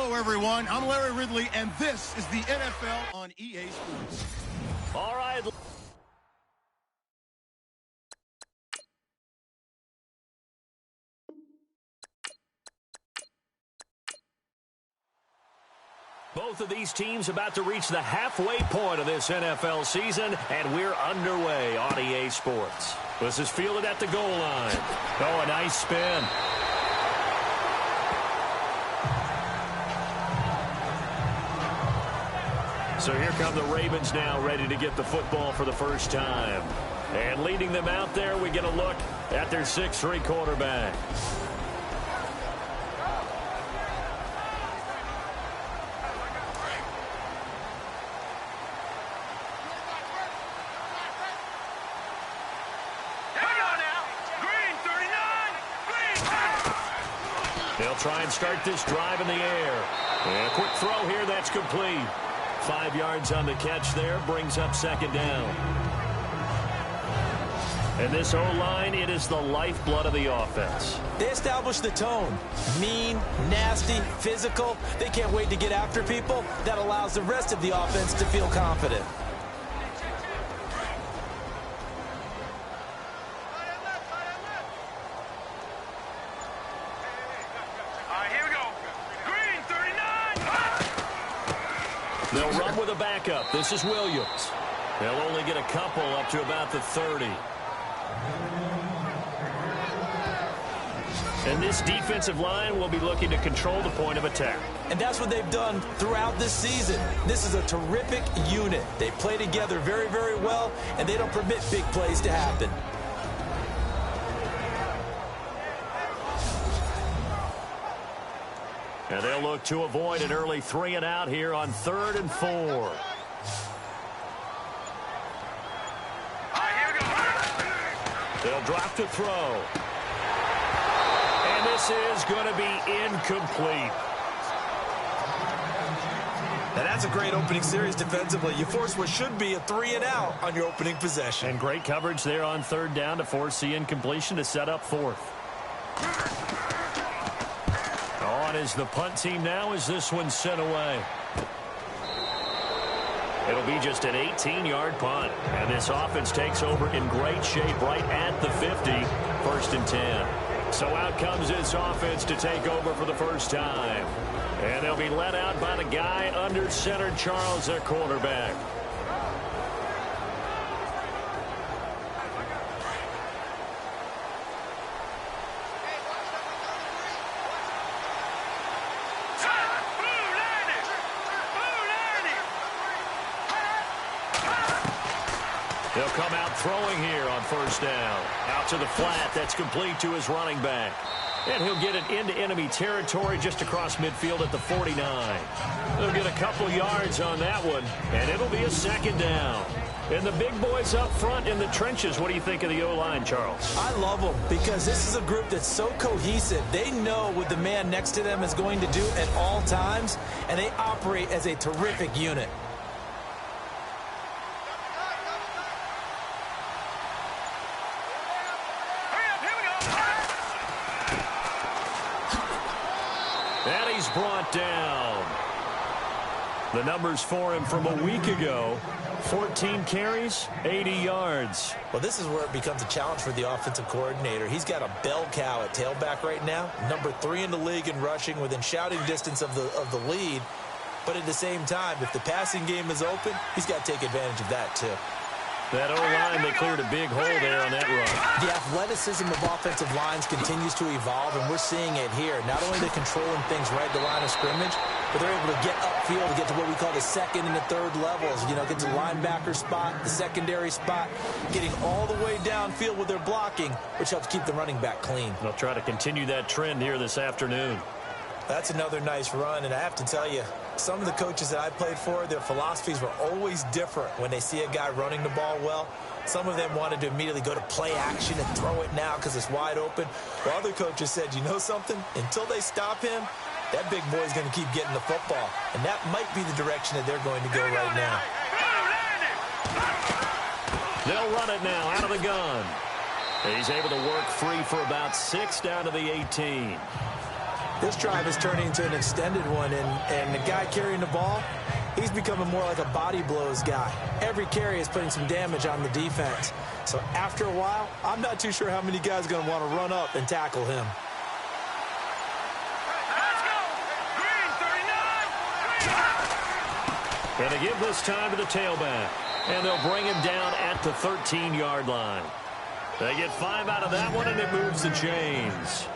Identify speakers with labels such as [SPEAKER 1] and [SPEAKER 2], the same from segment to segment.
[SPEAKER 1] Hello, everyone. I'm Larry Ridley, and this is the NFL on EA Sports.
[SPEAKER 2] All right. Both of these teams about to reach the halfway point of this NFL season, and we're underway on EA Sports. This is fielded at the goal line. Oh, a nice spin. So here come the Ravens now, ready to get the football for the first time. And leading them out there, we get a look at their 6'3" quarterback. They'll try and start this drive in the air. And a quick throw here, that's complete. 5 yards on the catch there, brings up second down. And this O-line, it is the lifeblood of the offense.
[SPEAKER 3] They establish the tone. Mean, nasty, physical. They can't wait to get after people. That allows the rest of the offense to feel confident.
[SPEAKER 2] They'll run with a backup. This is Williams. They'll only get a couple up to about the 30. And this defensive line will be looking to control the point of attack.
[SPEAKER 3] And that's what they've done throughout this season. This is a terrific unit. They play together very, very well, and they don't permit big plays to happen.
[SPEAKER 2] And they'll look to avoid an early 3 and out here on 3rd and 4. They'll drop to throw. And this is going to be incomplete.
[SPEAKER 3] Now that's a great opening series defensively. You force what should be a 3 and out on your opening possession.
[SPEAKER 2] And great coverage there on 3rd down to force the incompletion to set up 4th. On is the punt team now as this one's sent away. It'll be just an 18-yard punt. And this offense takes over in great shape right at the 50. 1st and 10. So out comes this offense to take over for the first time. And they'll be led out by the guy under center, Charles, their quarterback. They'll come out throwing here on 1st down. Out to the flat. That's complete to his running back. And he'll get it into enemy territory just across midfield at the 49. They'll get a couple yards on that one, and it'll be a 2nd down. And the big boys up front in the trenches, what do you think of the O-line, Charles?
[SPEAKER 3] I love them because this is a group that's so cohesive. They know what the man next to them is going to do at all times, and they operate as a terrific unit.
[SPEAKER 2] And he's brought down. The numbers for him from a week ago: 14 carries, 80 yards.
[SPEAKER 3] Well, this is where it becomes a challenge for the offensive coordinator. He's got a bell cow at tailback right now, number 3 in the league in rushing, within shouting distance of the lead. But at the same time, if the passing game is open, he's got to take advantage of that too.
[SPEAKER 2] That O-line, they cleared a big hole there on that run.
[SPEAKER 3] The athleticism of offensive lines continues to evolve, and we're seeing it here. Not only are they controlling things right at the line of scrimmage, but they're able to get upfield to get to what we call the 2nd and the 3rd levels. You know, get to the linebacker spot, the secondary spot, getting all the way downfield with their blocking, which helps keep the running back clean.
[SPEAKER 2] They'll try to continue that trend here this afternoon.
[SPEAKER 3] That's another nice run, and I have to tell you, some of the coaches that I played for, their philosophies were always different when they see a guy running the ball well. Some of them wanted to immediately go to play action and throw it now because it's wide open. While other coaches said, you know something? Until they stop him, that big boy's going to keep getting the football. And that might be the direction that they're going to go right now.
[SPEAKER 2] They'll run it now out of the gun. He's able to work free for about 6 down to the 18.
[SPEAKER 3] This drive is turning into an extended one, and the guy carrying the ball, he's becoming more like a body blows guy. Every carry is putting some damage on the defense. So after a while, I'm not too sure how many guys are going to want to run up and tackle him.
[SPEAKER 2] And they give this time to the tailback. And they'll bring him down at the 13-yard line. They get 5 out of that one, and it moves the chains.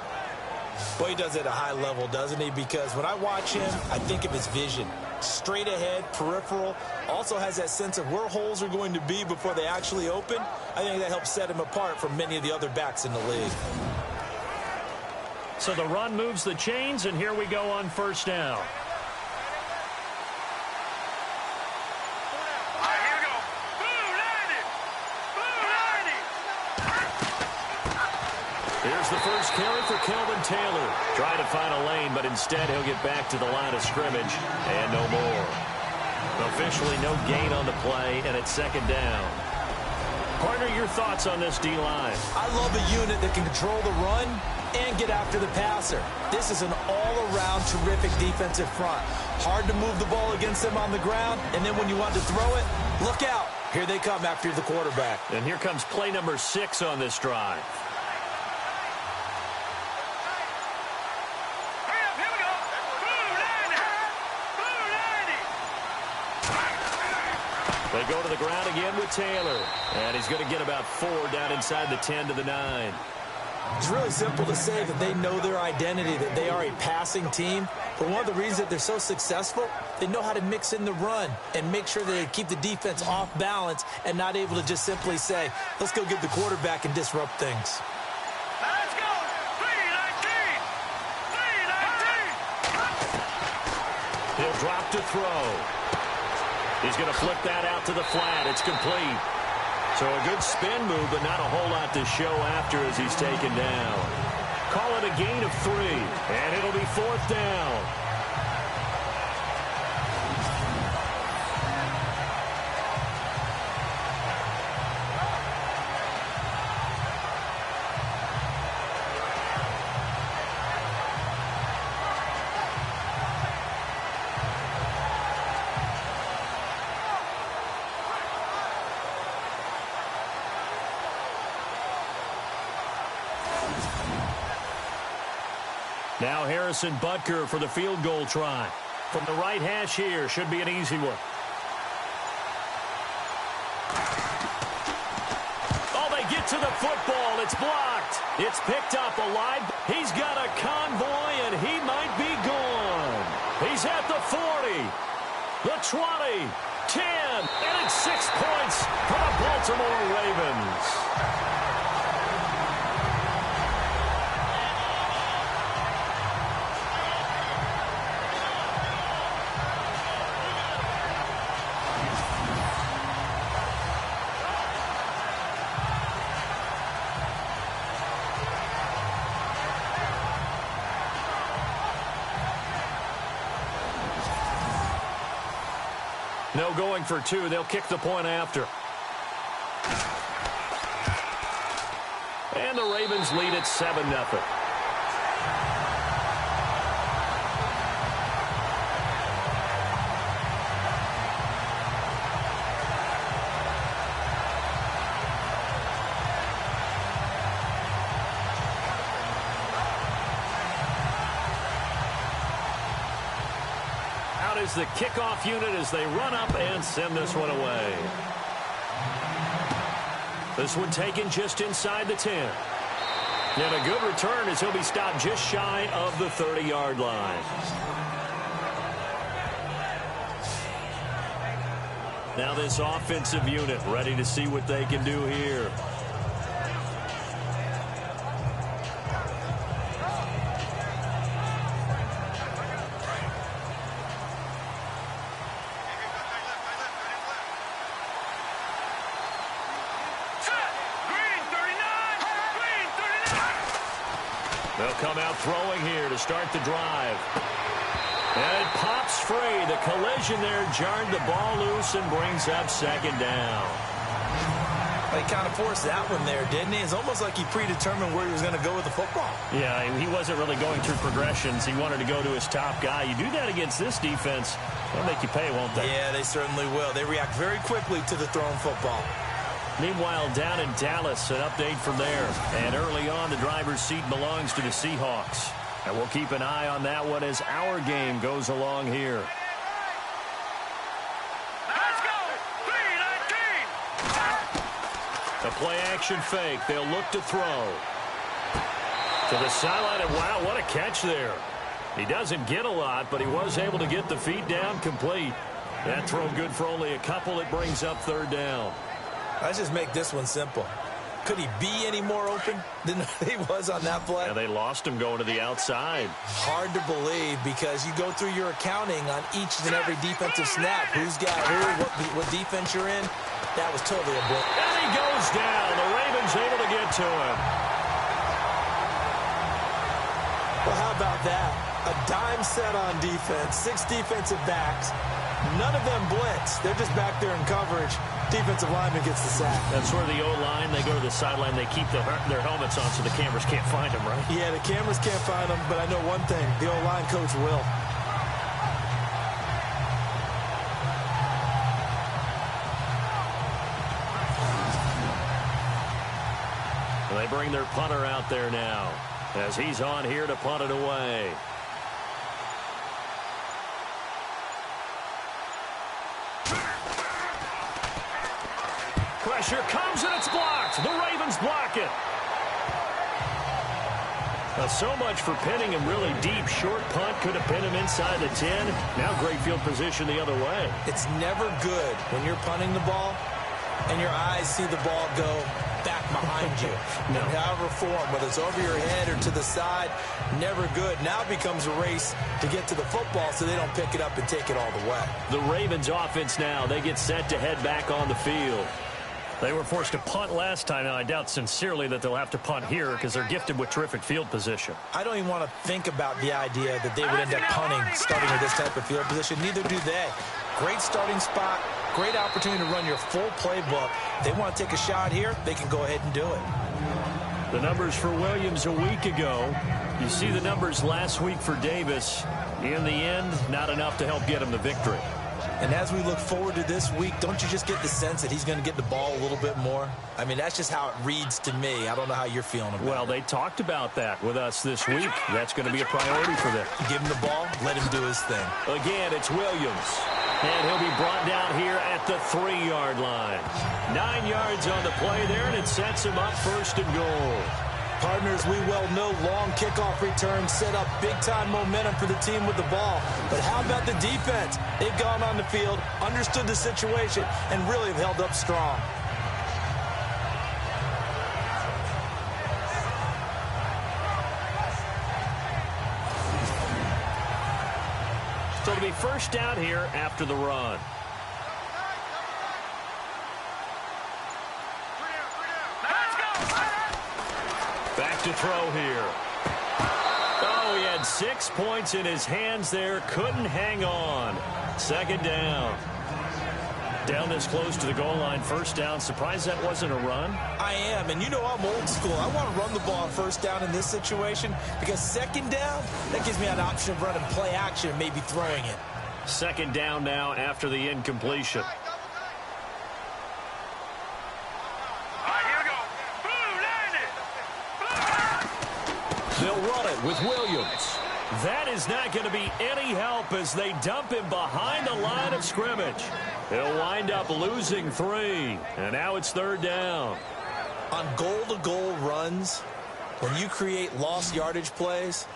[SPEAKER 3] Well, he does it at a high level, doesn't he? Because when I watch him, I think of his vision. Straight ahead, peripheral. Also has that sense of where holes are going to be before they actually open. I think that helps set him apart from many of the other backs in the league.
[SPEAKER 2] So the run moves the chains, and here we go on first down. Here's the first carry for Kelvin Taylor. Trying to find a lane, but instead he'll get back to the line of scrimmage and no more. Officially no gain on the play, and it's second down. Partner, your thoughts on this D-line?
[SPEAKER 3] I love a unit that can control the run and get after the passer. This is an all-around terrific defensive front. Hard to move the ball against them on the ground, and then when you want to throw it, look out. Here they come after the quarterback.
[SPEAKER 2] And here comes play number 6 on this drive. They go to the ground again with Taylor. And he's going to get about 4 down inside the 10 to the 9.
[SPEAKER 3] It's really simple to say that they know their identity, that they are a passing team. But one of the reasons that they're so successful, they know how to mix in the run and make sure that they keep the defense off balance and not able to just simply say, let's go get the quarterback and disrupt things.
[SPEAKER 4] Let's go! 3-19! 3-19!
[SPEAKER 2] He'll drop to throw. He's going to flip that out to the flat. It's complete. So a good spin move, but not a whole lot to show after as he's taken down. Call it a gain of 3, and it'll be 4th down. Now Harrison Butker for the field goal try. From the right hash here, should be an easy one. Oh, they get to the football. It's blocked. It's picked up alive. He's got a convoy, and he might be gone. He's at the 40, the 20, 10, and it's 6 points for the Baltimore Ravens. No going for 2. They'll kick the point after. And the Ravens lead at 7-0. Is the kickoff unit as they run up and send this one away. This one taken just inside the 10. And a good return as he'll be stopped just shy of the 30-yard line. Now this offensive unit ready to see what they can do here. They'll come out throwing here to start the drive. And it pops free. The collision there jarred the ball loose and brings up second down.
[SPEAKER 3] He kind of forced that one there, didn't he? It's almost like he predetermined where he was going to go with the football.
[SPEAKER 2] Yeah, he wasn't really going through progressions. He wanted to go to his top guy. You do that against this defense, they'll make you pay, won't they?
[SPEAKER 3] Yeah, they certainly will. They react very quickly to the thrown football.
[SPEAKER 2] Meanwhile, down in Dallas, an update from there. And early on, the driver's seat belongs to the Seahawks. And we'll keep an eye on that one as our game goes along here.
[SPEAKER 4] Let's go! 3-19!
[SPEAKER 2] A play-action fake. They'll look to throw. To the sideline, and wow, what a catch there. He doesn't get a lot, but he was able to get the feet down complete. That throw good for only a couple. It brings up third down.
[SPEAKER 3] Let's just make this one simple. Could he be any more open than he was on that play?
[SPEAKER 2] Yeah, they lost him going to the outside.
[SPEAKER 3] Hard to believe because you go through your accounting on each and every defensive snap. Who's got who, what defense you're in. That was totally a blitz.
[SPEAKER 2] And he goes down. The Ravens able to get to him.
[SPEAKER 3] Well, how about that? A dime set on defense, 6 defensive backs. None of them blitz. They're just back there in coverage. Defensive lineman gets the sack.
[SPEAKER 2] That's where the O-line, they go to the sideline, they keep their helmets on so the cameras can't find them, right?
[SPEAKER 3] Yeah, the cameras can't find them, but I know one thing. The O-line coach will.
[SPEAKER 2] Well, they bring their punter out there now as he's on here to punt it away. Pressure comes and it's blocked. The Ravens block it. Now, so much for pinning him really deep. Short punt could have pinned him inside the 10. Now great field position the other way.
[SPEAKER 3] It's never good when you're punting the ball and your eyes see the ball go back behind you.
[SPEAKER 2] No.
[SPEAKER 3] However form, whether it's over your head or to the side, never good. Now it becomes a race to get to the football so they don't pick it up and take it all the way.
[SPEAKER 2] The Ravens offense now, they get set to head back on the field. They were forced to punt last time. Now, I doubt sincerely that they'll have to punt here because they're gifted with terrific field position.
[SPEAKER 3] I don't even want to think about the idea that they would end up punting starting with this type of field position. Neither do they. Great starting spot, great opportunity to run your full playbook. If they want to take a shot here, they can go ahead and do it.
[SPEAKER 2] The numbers for Williams a week ago. You see the numbers last week for Davis. In the end, not enough to help get him the victory.
[SPEAKER 3] And as we look forward to this week, don't you just get the sense that he's going to get the ball a little bit more? I mean, that's just how it reads to me. I don't know how you're feeling about it.
[SPEAKER 2] Well, they talked about that with us this week. That's going to be a priority for them.
[SPEAKER 3] Give him the ball, let him do his thing.
[SPEAKER 2] Again, it's Williams. And he'll be brought down here at the 3-yard line. 9 yards on the play there, and it sets him up first and goal.
[SPEAKER 3] Partners, we well know long kickoff returns set up big-time momentum for the team with the ball. But how about the defense? They've gone on the field, understood the situation, and really have held up strong.
[SPEAKER 2] So it'll be first down here after the run. Back to throw here. Oh, he had 6 points in his hands there. Couldn't hang on. Second down. Down this close to the goal line. First down. Surprised that wasn't a run?
[SPEAKER 3] I am, and you know I'm old school. I want to run the ball first down in this situation because second down, that gives me an option of running play action and maybe throwing it.
[SPEAKER 2] Second down now after the incompletion. They'll run it with Williams. That is not going to be any help as they dump him behind the line of scrimmage. He'll wind up losing 3. And now it's third down.
[SPEAKER 3] On goal-to-goal runs, when you create lost yardage plays,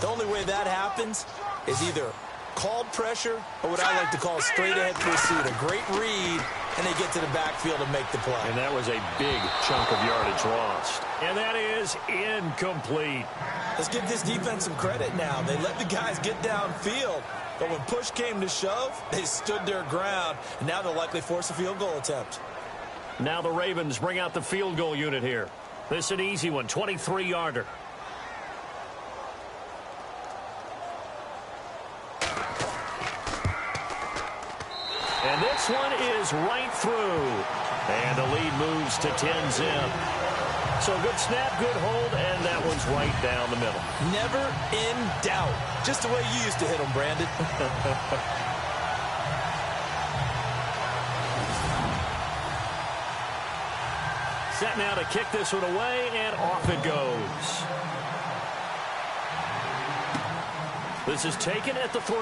[SPEAKER 3] the only way that happens is either called pressure or what I like to call straight-ahead pursuit. A great read, and they get to the backfield and make the play.
[SPEAKER 2] And that was a big chunk of yardage lost. And that is incomplete.
[SPEAKER 3] Let's give this defense some credit now. They let the guys get downfield, but when push came to shove, they stood their ground, and now they'll likely force a field goal attempt.
[SPEAKER 2] Now the Ravens bring out the field goal unit here. This is an easy one, 23-yarder. And this one is right through. And the lead moves to 10-zip. So good snap, good hold, and that one's right down the middle.
[SPEAKER 3] Never in doubt. Just the way you used to hit them, Brandon.
[SPEAKER 2] Set now to kick this one away, and off it goes. This is taken at the 3.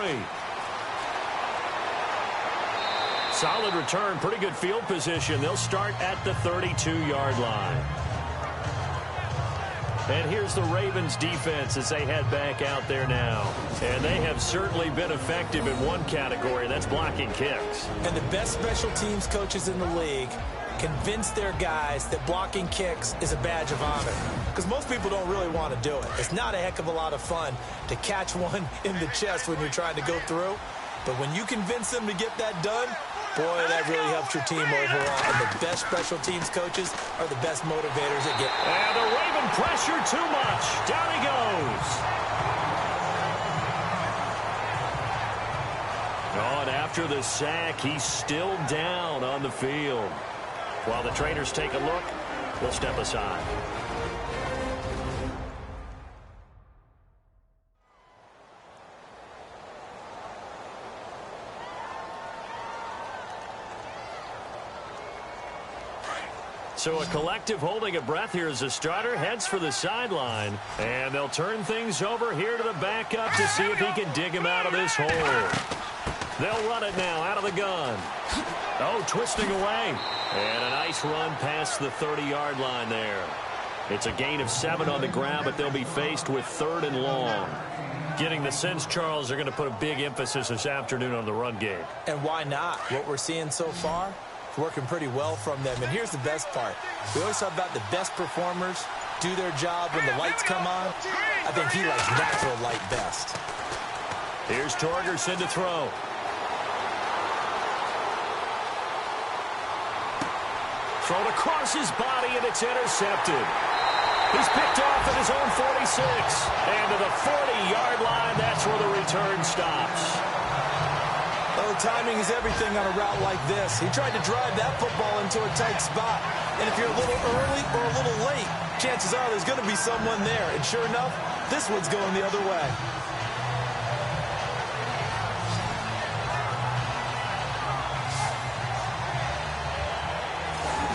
[SPEAKER 2] Solid return, pretty good field position. They'll start at the 32-yard line. And here's the Ravens defense as they head back out there now. And they have certainly been effective in one category, and that's blocking kicks.
[SPEAKER 3] And the best special teams coaches in the league convince their guys that blocking kicks is a badge of honor. Because most people don't really want to do it. It's not a heck of a lot of fun to catch one in the chest when you're trying to go through. But when you convince them to get that done, boy, that really helps your team overall. And the best special teams coaches are the best motivators that get.
[SPEAKER 2] And the Raven pressure too much. Down he goes. Oh, and after the sack, he's still down on the field. While the trainers take a look, we'll step aside. So a collective holding of breath here as the starter heads for the sideline. And they'll turn things over here to the backup to see if he can dig him out of this hole. They'll run it now out of the gun. Oh, twisting away. And a nice run past the 30-yard line there. It's a gain of 7 on the ground, but they'll be faced with 3rd and long. Getting the sense, Charles, they're going to put a big emphasis this afternoon on the run game.
[SPEAKER 3] And why not? What we're seeing so far, working pretty well from them. And here's the best part. We always talk about the best performers do their job when the lights come on. I think he likes natural light best.
[SPEAKER 2] Here's Torgerson to throw. Thrown across his body, and it's intercepted. He's picked off at his own 46. And to the 40-yard line, that's where the return stops.
[SPEAKER 3] Oh, timing is everything on a route like this. He tried to drive that football into a tight spot. And if you're a little early or a little late, chances are there's going to be someone there. And sure enough, this one's going the other way.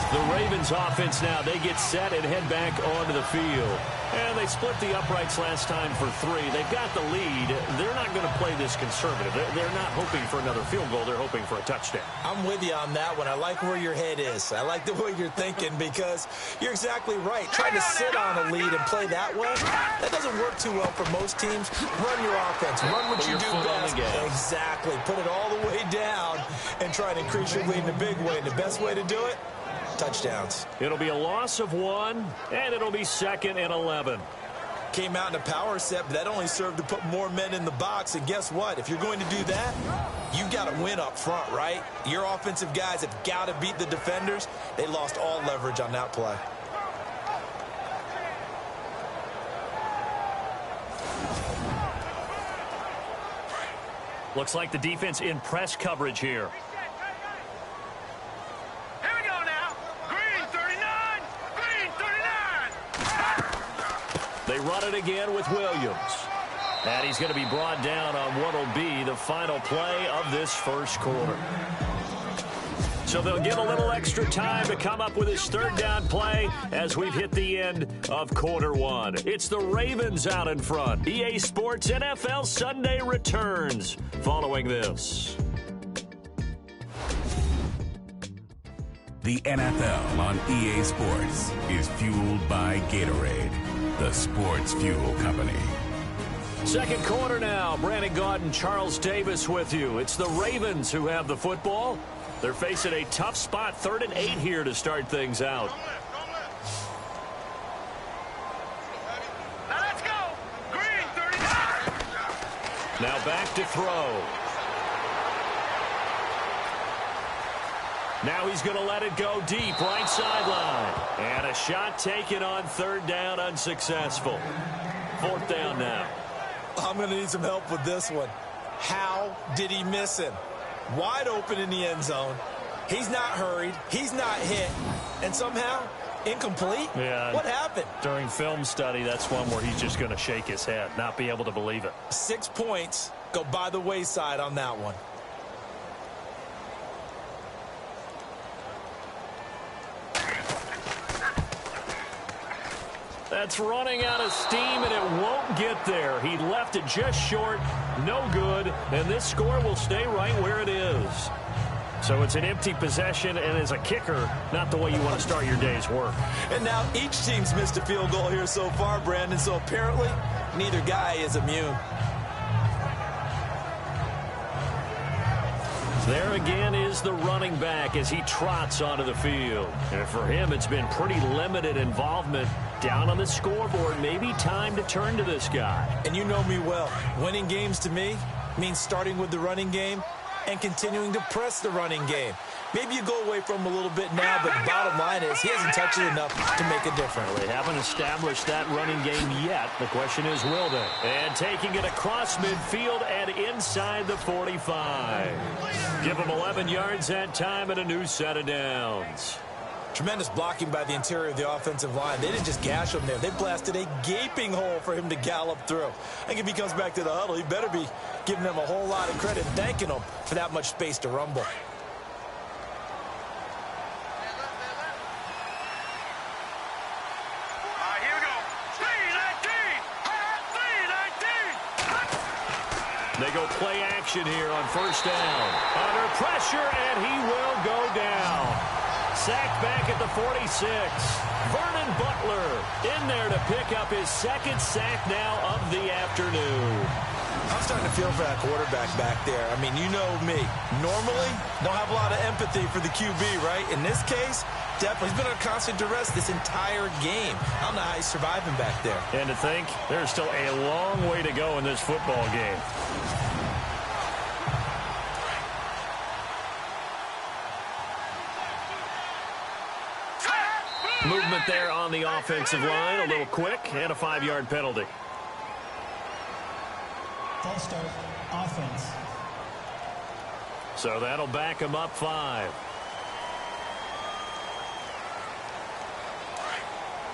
[SPEAKER 2] The Ravens offense now, they get set and head back onto the field. And they split the uprights last time for 3. They've got the lead. They're not going to play this conservative. They're not hoping for another field goal. They're hoping for a touchdown.
[SPEAKER 3] I'm with you on that one. I like where your head is. I like the way you're thinking because you're exactly right. Trying to sit on a lead and play that way, that doesn't work too well for most teams. Run your offense. Run what you do best. Exactly. Put it all the way down and try to increase your lead in a big way. And the best way to do it, touchdowns.
[SPEAKER 2] It'll be a loss of 1, and it'll be 2nd and 11.
[SPEAKER 3] Came out in a power set, but that only served to put more men in the box. And guess what? If you're going to do that, you've got to win up front, right? Your offensive guys have got to beat the defenders. They lost all leverage on that play.
[SPEAKER 2] Looks like the defense in press coverage here. They run it again with Williams. And he's going to be brought down on what will be the final play of this first quarter. So they'll get a little extra time to come up with his 3rd down play as we've hit the end of quarter 1. It's the Ravens out in front. EA Sports NFL Sunday returns following this.
[SPEAKER 5] The NFL on EA Sports is fueled by Gatorade, the sports fuel company.
[SPEAKER 2] Second quarter now. Brandon Gaudin, Charles Davis with you. It's the Ravens who have the football. They're facing a tough spot, 3rd and 8 here to start things out.
[SPEAKER 4] Now let's go. Green, 39.
[SPEAKER 2] Now back to throw. Now he's going to let it go deep, right sideline. And a shot taken on 3rd down, unsuccessful. 4th down now.
[SPEAKER 3] I'm going to need some help with this one. How did he miss him? Wide open in the end zone. He's not hurried. He's not hit. And somehow, incomplete?
[SPEAKER 2] Yeah.
[SPEAKER 3] What happened?
[SPEAKER 2] During film study, that's one where he's just going to shake his head, not be able to believe it.
[SPEAKER 3] 6 points go by the wayside on that one.
[SPEAKER 2] That's running out of steam, and it won't get there. He left it just short, no good, and this score will stay right where it is. So it's an empty possession, and as a kicker, not the way you want to start your day's work.
[SPEAKER 3] And now each team's missed a field goal here so far, Brandon, so apparently neither guy is immune.
[SPEAKER 2] There again is the running back as he trots onto the field. And for him, it's been pretty limited involvement down on the scoreboard. Maybe time to turn to this guy.
[SPEAKER 3] And you know me well. Winning games to me means starting with the running game and continuing to press the running game. Maybe you go away from him a little bit now, but the bottom line is he hasn't touched it enough to make a difference.
[SPEAKER 2] They haven't established that running game yet. The question is, will they? And taking it across midfield and inside the 45. Give them 11 yards that time and a new set of downs.
[SPEAKER 3] Tremendous blocking by the interior of the offensive line. They didn't just gash him there. They blasted a gaping hole for him to gallop through. I think if he comes back to the huddle, he better be giving them a whole lot of credit and thanking them for that much space to rumble.
[SPEAKER 4] Here we go. 3-19.
[SPEAKER 2] They go play action here on first down. Under pressure, and he will go down. Sacked back at the 46. Vernon Butler in there to pick up his second sack now of the afternoon.
[SPEAKER 3] I'm starting to feel for that quarterback back there. I mean, you know me. Normally, don't have a lot of empathy for the QB, right? In this case, definitely. He's been under constant duress this entire game. I don't know how he's surviving back there.
[SPEAKER 2] And to think, there's still a long way to go in this football game. Movement there on the offensive line, a little quick, and a 5-yard penalty.
[SPEAKER 6] False start, offense.
[SPEAKER 2] So that'll back him up 5.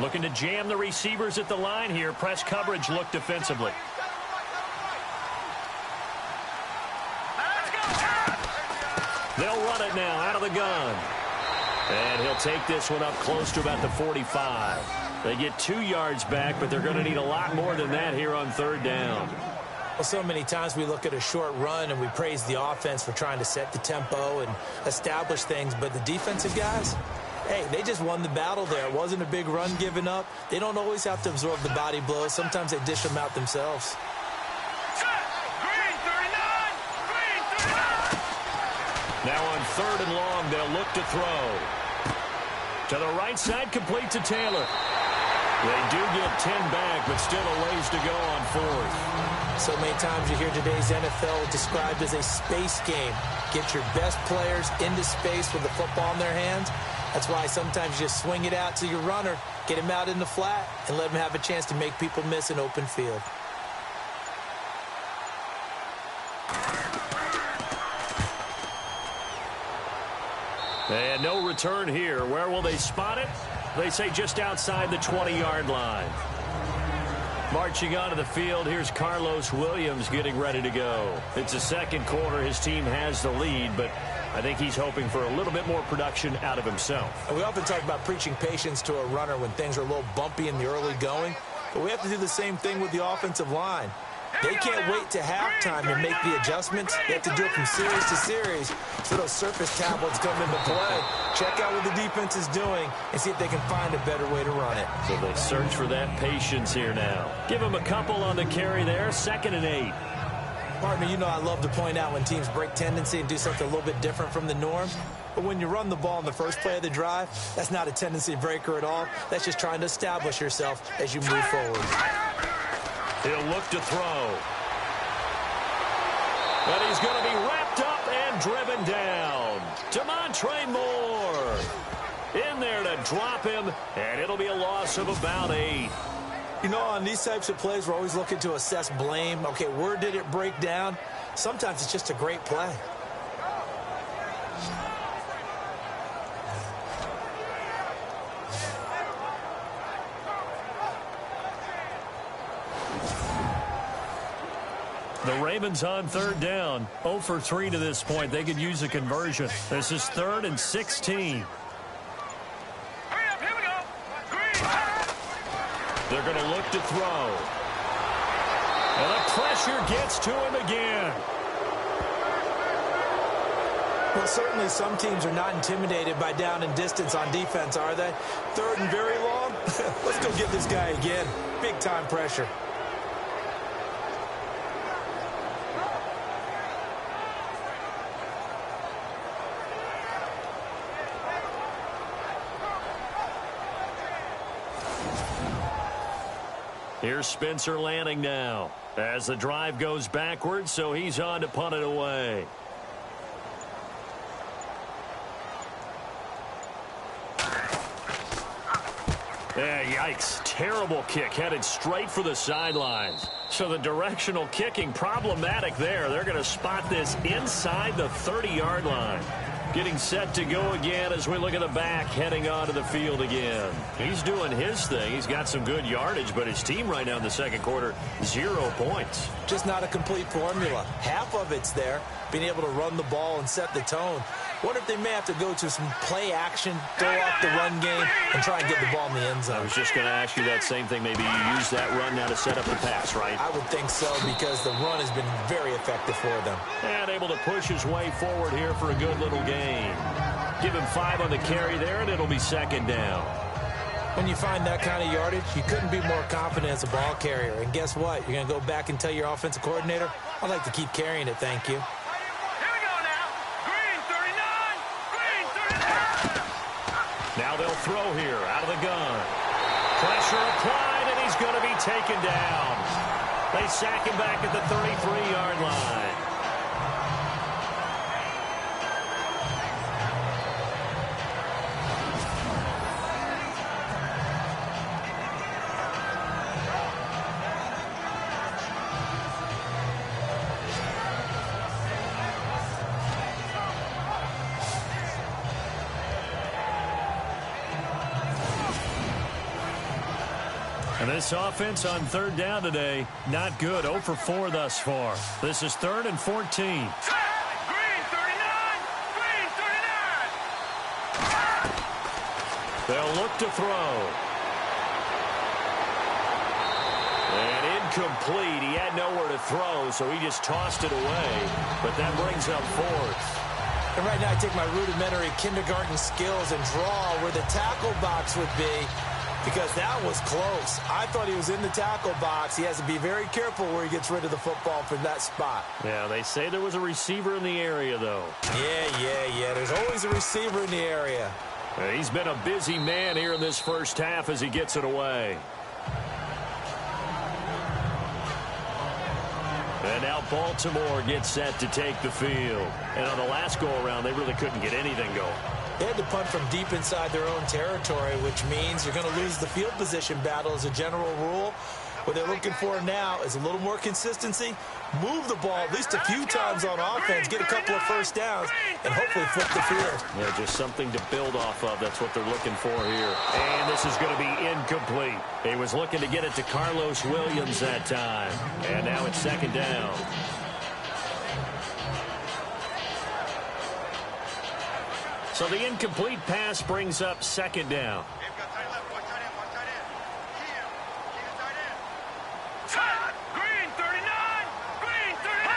[SPEAKER 2] Looking to jam the receivers at the line here. Press coverage look defensively. They'll run it now out of the gun. And he'll take this one up close to about the 45. They get 2 yards back, but they're going to need a lot more than that here on third down.
[SPEAKER 3] Well, so many times we look at a short run and we praise the offense for trying to set the tempo and establish things, but the defensive guys, hey, they just won the battle there. It wasn't a big run given up. They don't always have to absorb the body blows. Sometimes they dish them out themselves.
[SPEAKER 2] Now on third and long, they'll look to throw. To the right side, complete to Taylor. They do get 10 back, but still a ways to go on fourth.
[SPEAKER 3] So many times you hear today's NFL described as a space game. Get your best players into space with the football in their hands. That's why sometimes you just swing it out to your runner, get him out in the flat, and let him have a chance to make people miss an open field.
[SPEAKER 2] And no return here. Where will they spot it? They say just outside the 20-yard line. Marching onto the field, here's Carlos Williams getting ready to go. It's the second quarter. His team has the lead, but I think he's hoping for a little bit more production out of himself.
[SPEAKER 3] And we often talk about preaching patience to a runner when things are a little bumpy in the early going, but we have to do the same thing with the offensive line. They can't wait to halftime and make the adjustments. They have to do it from series to series so those surface tablets come into play. Check out what the defense is doing and see if they can find a better way to run it.
[SPEAKER 2] So they search for that patience here now. Give them a couple on the carry there, 2nd and 8.
[SPEAKER 3] Partner, you know I love to point out when teams break tendency and do something a little bit different from the norm. But when you run the ball in the first play of the drive, that's not a tendency breaker at all. That's just trying to establish yourself as you move forward.
[SPEAKER 2] He'll look to throw. But he's going to be wrapped up and driven down. Demontre Moore in there to drop him, and it'll be a loss of about 8.
[SPEAKER 3] You know, on these types of plays, we're always looking to assess blame. Okay, where did it break down? Sometimes it's just a great play.
[SPEAKER 2] The Ravens on third down. 0 for 3 to this point. They could use a conversion. This is 3rd and 16.
[SPEAKER 4] Hurry up, here we go. Green.
[SPEAKER 2] They're going to look to throw. And the pressure gets to him again.
[SPEAKER 3] Well, certainly some teams are not intimidated by down and distance on defense, are they? 3rd and very long? Let's go get this guy again. Big time pressure.
[SPEAKER 2] Here's Spencer Lanning now as the drive goes backwards, so he's on to punt it away. Yeah, yikes. Terrible kick headed straight for the sidelines. So the directional kicking problematic there. They're going to spot this inside the 30-yard line. Getting set to go again as we look at the back heading onto the field again. He's doing his thing. He's got some good yardage, but his team right now in the second quarter, 0 points.
[SPEAKER 3] Just not a complete formula. Half of it's there, being able to run the ball and set the tone. Wonder if they may have to go to some play action, throw off the run game, and try and get the ball in the end zone.
[SPEAKER 2] I was just going to ask you that same thing. Maybe you use that run now to set up the pass, right?
[SPEAKER 3] I would think so, because the run has been very effective for them.
[SPEAKER 2] And able to push his way forward here for a good little gain. Give him 5 on the carry there, and it'll be 2nd down.
[SPEAKER 3] When you find that kind of yardage, you couldn't be more confident as a ball carrier. And guess what? You're going to go back and tell your offensive coordinator, I'd like to keep carrying it, thank you.
[SPEAKER 2] Now they'll throw here out of the gun. Pressure applied, and he's going to be taken down. They sack him back at the 33-yard line. And this offense on 3rd down today, not good. 0 for 4 thus far. This is 3rd and 14.
[SPEAKER 4] Green 39! Green 39!
[SPEAKER 2] They'll look to throw. And incomplete. He had nowhere to throw, so he just tossed it away. But that brings up 4th.
[SPEAKER 3] And right now I take my rudimentary kindergarten skills and draw where the tackle box would be, because that was close. I thought he was in the tackle box. He has to be very careful where he gets rid of the football from that spot.
[SPEAKER 2] Yeah, they say there was a receiver in the area, though.
[SPEAKER 3] Yeah. There's always a receiver in the area.
[SPEAKER 2] He's been a busy man here in this first half as he gets it away. And now Baltimore gets set to take the field. And on the last go-around, they really couldn't get anything going.
[SPEAKER 3] They had to punt from deep inside their own territory, which means you're going to lose the field position battle as a general rule. What they're looking for now is a little more consistency, move the ball at least a few times on offense, get a couple of first downs, and hopefully flip the field.
[SPEAKER 2] Yeah, just something to build off of. That's what they're looking for here. And this is going to be incomplete. He was looking to get it to Carlos Williams that time. And now it's 2nd down. So the incomplete pass brings up 2nd down.
[SPEAKER 4] Green 39! Green 39!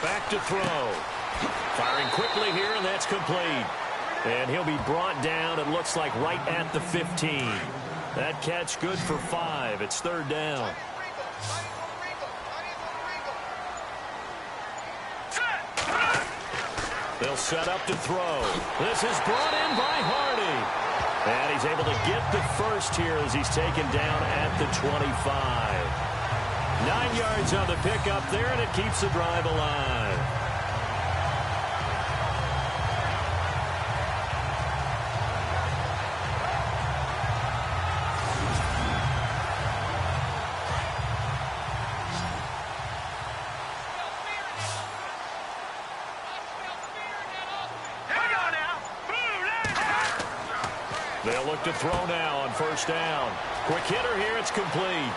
[SPEAKER 2] Back to throw. Firing quickly here, and that's complete. And he'll be brought down, it looks like, right at the 15. That catch good for 5. It's 3rd down. They'll set up to throw. This is brought in by Hardy. And he's able to get the first here as he's taken down at the 25. 9 yards on the pickup there, and it keeps the drive alive. They'll look to throw now on 1st down. Quick hitter here, it's complete.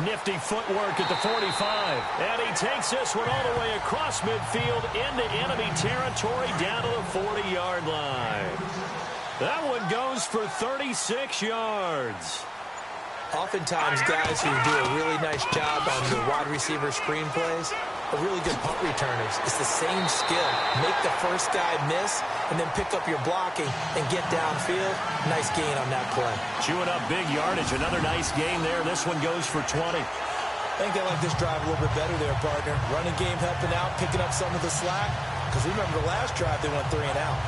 [SPEAKER 2] Nifty footwork at the 45. And he takes this one all the way across midfield into enemy territory down to the 40-yard line. That one goes for 36 yards.
[SPEAKER 3] Oftentimes, guys who do a really nice job on the wide receiver screen plays are really good punt returners. It's the same skill. Make the first guy miss, and then pick up your blocking and get downfield. Nice gain on that play.
[SPEAKER 2] Chewing up big yardage. Another nice gain there. This one goes for 20.
[SPEAKER 3] I think they like this drive a little bit better there, partner. Running game helping out, picking up some of the slack. Because remember the last drive, they went 3 and out.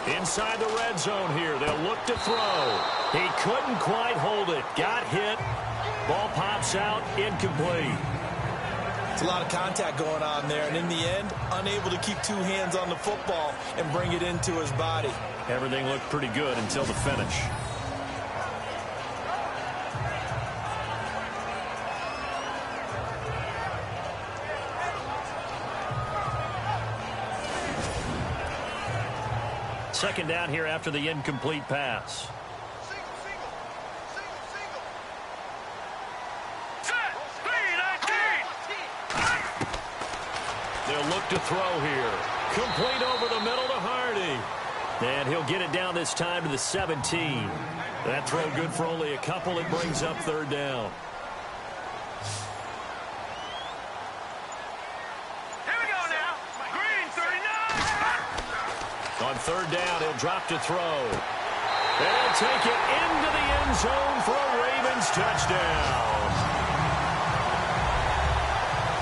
[SPEAKER 2] Inside the red zone here. They'll look to throw. He couldn't quite hold it. Got hit. Ball pops out. Incomplete.
[SPEAKER 3] It's a lot of contact going on there, and in the end, unable to keep 2 hands on the football and bring it into his body.
[SPEAKER 2] Everything looked pretty good until the finish. Second down here after the incomplete pass. They'll look to throw here. Complete over the middle to Hardy. And he'll get it down this time to the 17. That throw good for only a couple. It brings up third down. On third down, he'll drop to throw. And he'll take it into the end zone for a Ravens touchdown.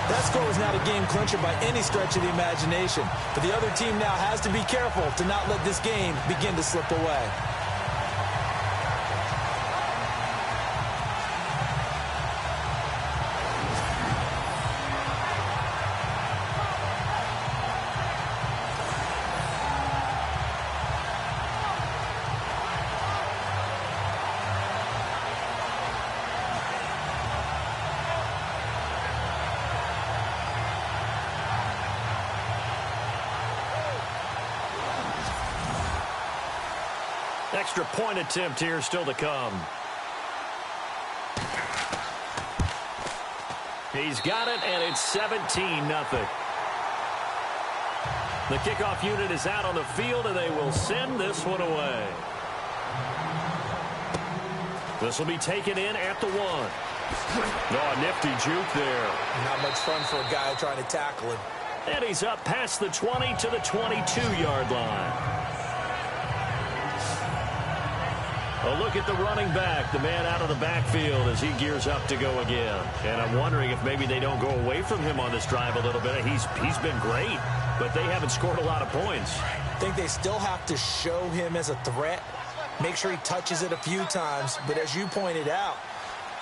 [SPEAKER 3] That score was not a game clincher by any stretch of the imagination. But the other team now has to be careful to not let this game begin to slip away.
[SPEAKER 2] Extra point attempt here still to come. He's got it, and it's 17-0. The kickoff unit is out on the field, and they will send this one away. This will be taken in at the 1. Oh, nifty juke there.
[SPEAKER 3] Not much fun for a guy trying to tackle him.
[SPEAKER 2] And he's up past the 20 to the 22-yard line. A look at the running back, the man out of the backfield as he gears up to go again. And I'm wondering if maybe they don't go away from him on this drive a little bit. He's been great, but they haven't scored a lot of points.
[SPEAKER 3] I think they still have to show him as a threat, make sure he touches it a few times. But as you pointed out,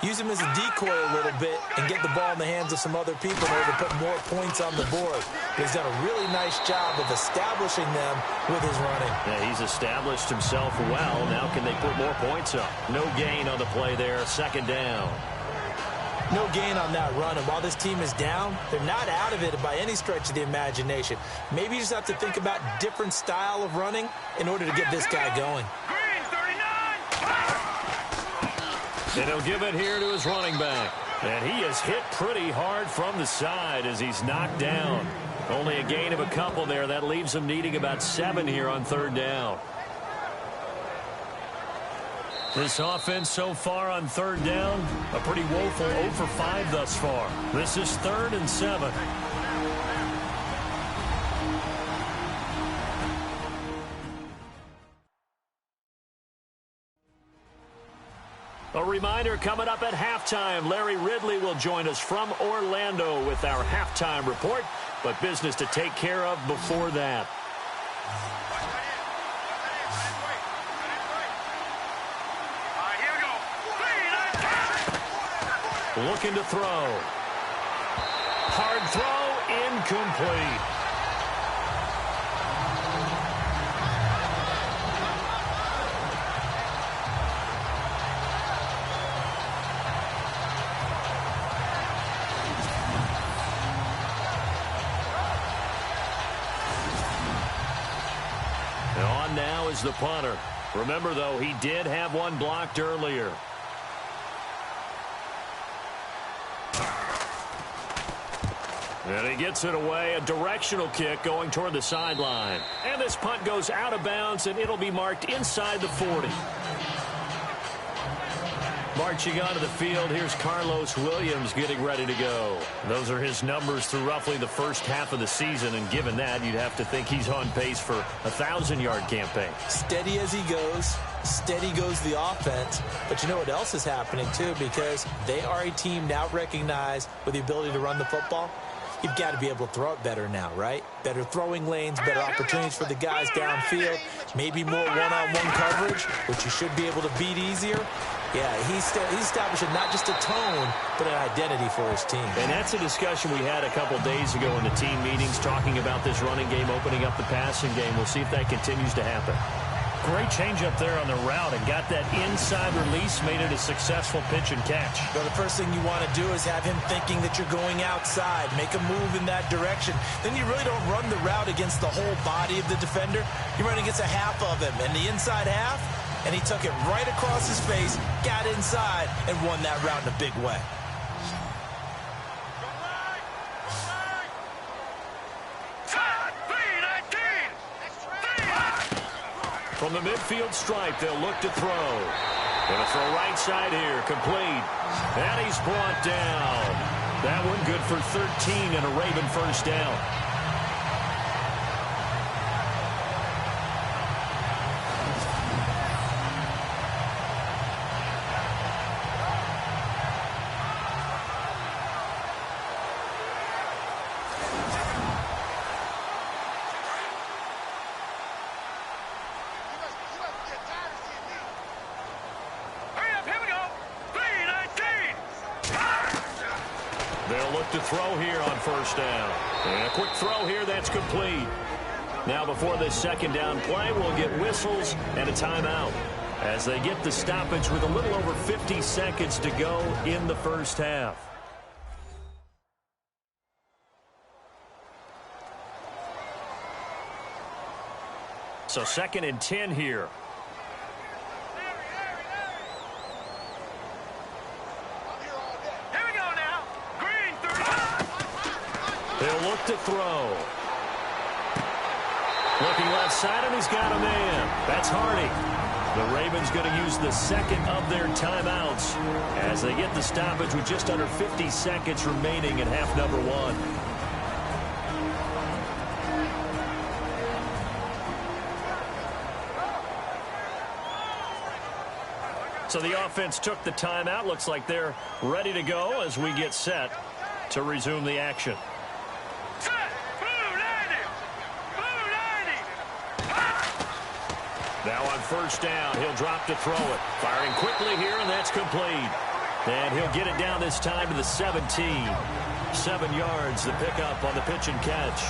[SPEAKER 3] use him as a decoy a little bit and get the ball in the hands of some other people in order to put more points on the board. But he's done a really nice job of establishing them with his running.
[SPEAKER 2] Yeah, he's established himself well. Now can they put more points up? No gain on the play there. Second down.
[SPEAKER 3] No gain on that run. And while this team is down, they're not out of it by any stretch of the imagination. Maybe you just have to think about different style of running in order to get this guy going.
[SPEAKER 2] And he'll give it here to his running back. And he is hit pretty hard from the side as he's knocked down. Only a gain of a couple there. That leaves him needing about 7 here on third down. This offense so far on third down, a pretty woeful 0 for 5 thus far. This is 3rd and 7. A reminder coming up at halftime, Larry Ridley will join us from Orlando with our halftime report, but business to take care of before that. Looking to throw. Hard throw, incomplete. goes the punter. Remember, though, he did have one blocked earlier. And he gets it away, a directional kick going toward the sideline. And this punt goes out of bounds, and it'll be marked inside the 40. Marching onto the field, here's Carlos Williams getting ready to go. Those are his numbers through roughly the first half of the season, and given that, you'd have to think he's on pace for a 1,000-yard campaign.
[SPEAKER 3] Steady as he goes, steady goes the offense. But you know what else is happening, too, because they are a team now recognized with the ability to run the football. You've got to be able to throw it better now, right? Better throwing lanes, better opportunities for the guys downfield, maybe more one-on-one coverage, which you should be able to beat easier. Yeah, he's establishing not just a tone, but an identity for his team.
[SPEAKER 2] And that's a discussion we had a couple days ago in the team meetings, talking about this running game, opening up the passing game. We'll see if that continues to happen. Great change up there on the route and got that inside release, made it a successful pitch and catch.
[SPEAKER 3] Well, the first thing you want to do is have him thinking that you're going outside, make a move in that direction. Then you really don't run the route against the whole body of the defender. You run against a half of him, and the inside half, and he took it right across his face, got inside, and won that route in a big way.
[SPEAKER 2] From the midfield stripe, they'll look to throw. Going to throw right side here, complete. And he's brought down. That one good for 13 and a Raven first down. To throw here on first down. And a quick throw here, that's complete. Now before this second down play, we'll get whistles and a timeout as they get the stoppage with a little over 50 seconds to go in the first half. So 2nd and 10 here. They'll look to throw. Looking left side, and he's got a man. That's Hardy. The Ravens going to use the second of their timeouts as they get the stoppage with just under 50 seconds remaining in half number 1. So the offense took the timeout. Looks like they're ready to go as we get set to resume the action. Now on first down, he'll drop to throw it. Firing quickly here, and that's complete. And he'll get it down this time to the 17. 7 yards, the pickup on the pitch and catch.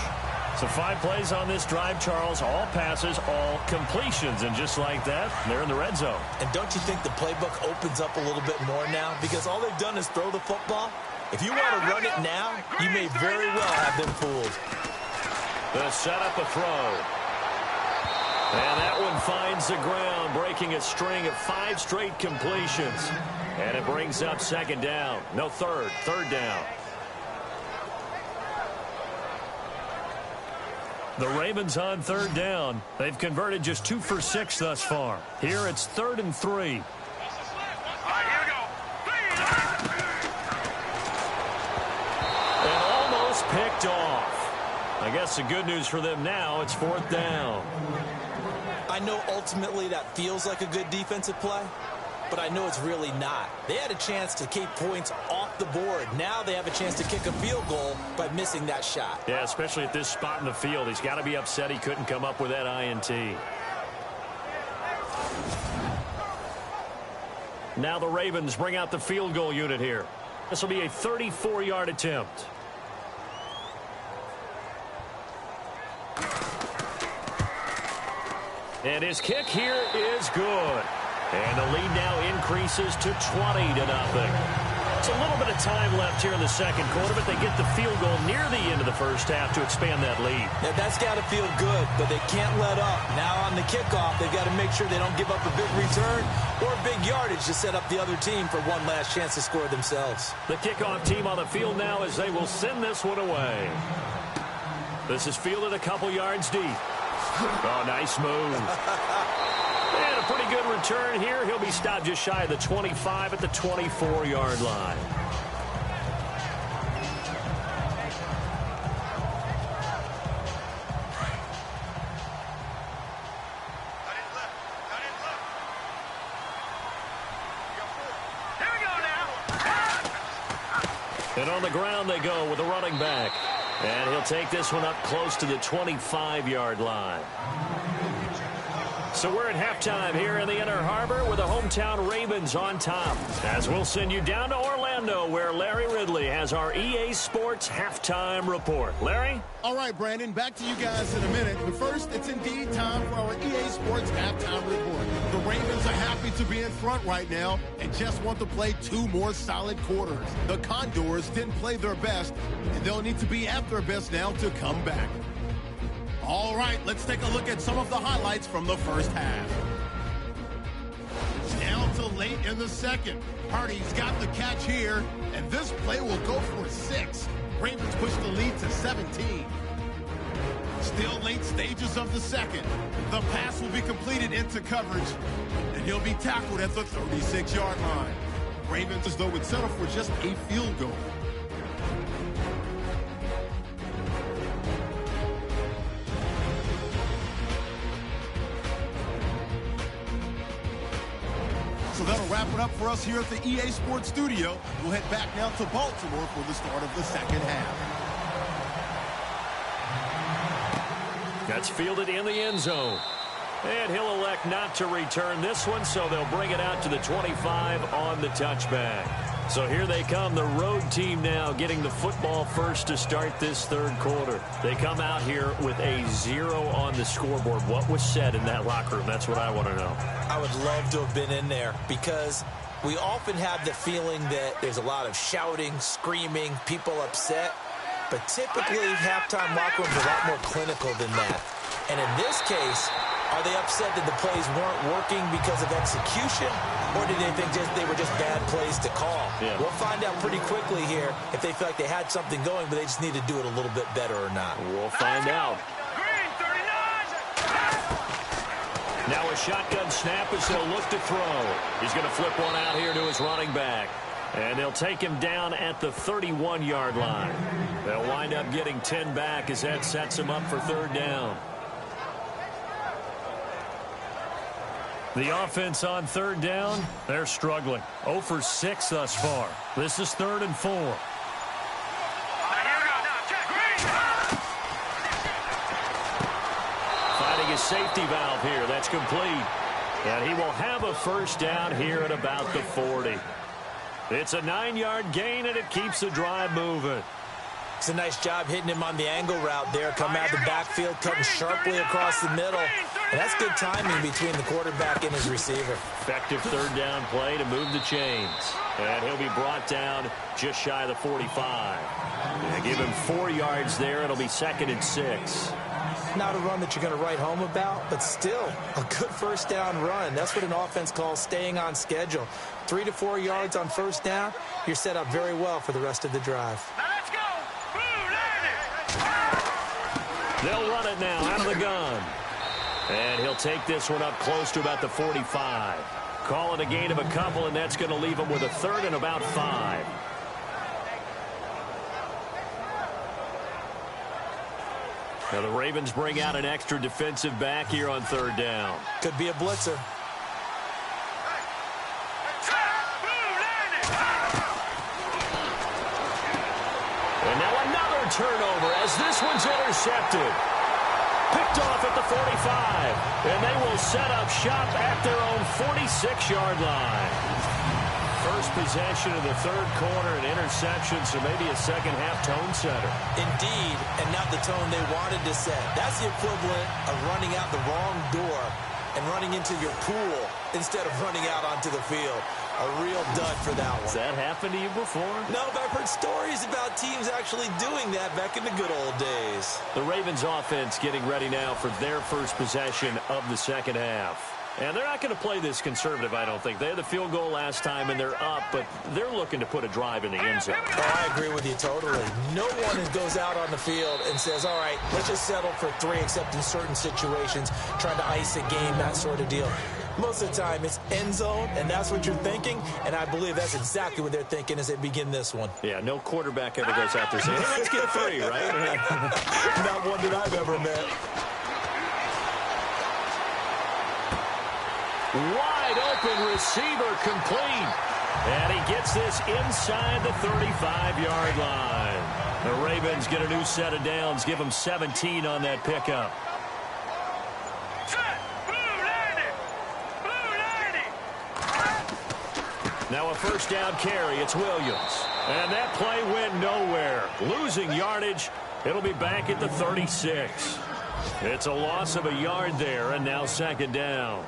[SPEAKER 2] So 5 plays on this drive, Charles. All passes, all completions. And just like that, they're in the red zone. And
[SPEAKER 3] don't you think the playbook opens up a little bit more now? Because all they've done is throw the football. If you want to run it now, you may very well have been fooled.
[SPEAKER 2] They'll set up a throw. And that one finds the ground, breaking a string of 5 straight completions. And it brings up second down. No, third down. The Ravens on third down. They've converted just 2 for 6 thus far. Here it's 3rd and 3. And almost picked off. I guess the good news for them now, it's 4th down.
[SPEAKER 3] I know ultimately that feels like a good defensive play, but I know it's really not. They had a chance to keep points off the board. Now they have a chance to kick a field goal by missing that shot.
[SPEAKER 2] Yeah, especially at this spot in the field. He's got to be upset he couldn't come up with that INT. Now the Ravens bring out the field goal unit here. This will be a 34-yard attempt. And his kick here is good. And the lead now increases to 20-0. It's a little bit of time left here in the second quarter, but they get the field goal near the end of the first half to expand that lead.
[SPEAKER 3] Yeah, that's got to feel good, but they can't let up. Now on the kickoff, they've got to make sure they don't give up a big return or big yardage to set up the other team for one last chance to score themselves.
[SPEAKER 2] The kickoff team on the field now as they will send this one away. This is fielded a couple yards deep. Oh, nice move. And a pretty good return here. He'll be stopped just shy of the 25 at the 24-yard line. And on the ground they go with a running back. And he'll take this one up close to the 25-yard line. So we're at halftime here in the Inner Harbor with the hometown Ravens on top. As we'll send you down to Orlando where Larry Ridley has our EA Sports halftime report. Larry?
[SPEAKER 1] All right, Brandon, back to you guys in a minute. But first, it's indeed time for our EA Sports halftime report. The Ravens are happy to be in front right now and just want to play 2 more solid quarters. The Condors didn't play their best, and they'll need to be at their best now to come back. All right, let's take a look at some of the highlights from the first half. Down to late in the second. Hardy's got the catch here, and this play will go for 6. Ravens push the lead to 17. Still late stages of the second. The pass will be completed into coverage, and he'll be tackled at the 36-yard line. Ravens as though would settle for just a field goal. So that'll wrap it up for us here at the EA Sports Studio. We'll head back now to Baltimore for the start of the second half.
[SPEAKER 2] That's fielded in the end zone. And he'll elect not to return this one, so they'll bring it out to the 25 on the touchback. So here they come, the road team now getting the football first to start this third quarter. They come out here with a 0 on the scoreboard. What was said in that locker room? That's what I want to know.
[SPEAKER 3] I would love to have been in there because we often have the feeling that there's a lot of shouting, screaming, people upset. But typically, halftime locker rooms are a lot more clinical than that. And in this case, are they upset that the plays weren't working because of execution? Or did they think they were just bad plays to call?
[SPEAKER 2] Yeah.
[SPEAKER 3] We'll find out pretty quickly here if they feel like they had something going, but they just need to do it a little bit better or not.
[SPEAKER 2] We'll find out.
[SPEAKER 4] Green, 39.
[SPEAKER 2] Now a shotgun snap as he'll look to throw. He's going to flip one out here to his running back. And they'll take him down at the 31-yard line. They'll wind up getting 10 back as that sets him up for third down. The offense on third down, they're struggling. 0 for 6 thus far. This is 3rd and 4. Finding a safety valve here. That's complete. And he will have a first down here at about the 40. It's a 9-yard gain, and it keeps the drive moving.
[SPEAKER 3] It's a nice job hitting him on the angle route there. Come out of the backfield, cutting sharply across the middle. And that's good timing between the quarterback and his receiver.
[SPEAKER 2] Effective third down play to move the chains. And he'll be brought down just shy of the 45. And give him 4 yards there. It'll be 2nd and 6.
[SPEAKER 3] Not a run that you're going to write home about, but still a good first down run. That's what an offense calls staying on schedule. 3 to 4 yards on first down, you're set up very well for the rest of the drive.
[SPEAKER 4] Now let's go.
[SPEAKER 2] They'll run it now out of the gun. And he'll take this one up close to about the 45. Call it a gain of a couple, and that's going to leave him with a 3rd and about 5. Now the Ravens bring out an extra defensive back here on third down.
[SPEAKER 3] Could be a blitzer.
[SPEAKER 2] And now another turnover as this one's intercepted. Picked off at the 45. And they will set up shop at their own 46-yard line. First possession of the third quarter, an interception, so maybe a second-half tone setter.
[SPEAKER 3] Indeed, and not the tone they wanted to set. That's the equivalent of running out the wrong door and running into your pool instead of running out onto the field. A real dud for that one.
[SPEAKER 2] Has that happened to you before?
[SPEAKER 3] No, but I've heard stories about teams actually doing that back in the good old days.
[SPEAKER 2] The Ravens offense getting ready now for their first possession of the second half. And they're not going to play this conservative, I don't think. They had the field goal last time, and they're up, but they're looking to put a drive in the end zone.
[SPEAKER 3] Oh, I agree with you totally. No one goes out on the field and says, all right, let's just settle for 3, except in certain situations, trying to ice a game, that sort of deal. Most of the time, it's end zone, and that's what you're thinking, and I believe that's exactly what they're thinking as they begin this one.
[SPEAKER 2] Yeah, no quarterback ever goes out there saying, hey, let's get 3, right?
[SPEAKER 3] Not one that I've ever met.
[SPEAKER 2] Wide open receiver complete. And he gets this inside the 35-yard line. The Ravens get a new set of downs, give them 17 on that pickup. Now a first down carry. It's Williams. And that play went nowhere. Losing yardage. It'll be back at the 36. It's a loss of a yard there, and now second down.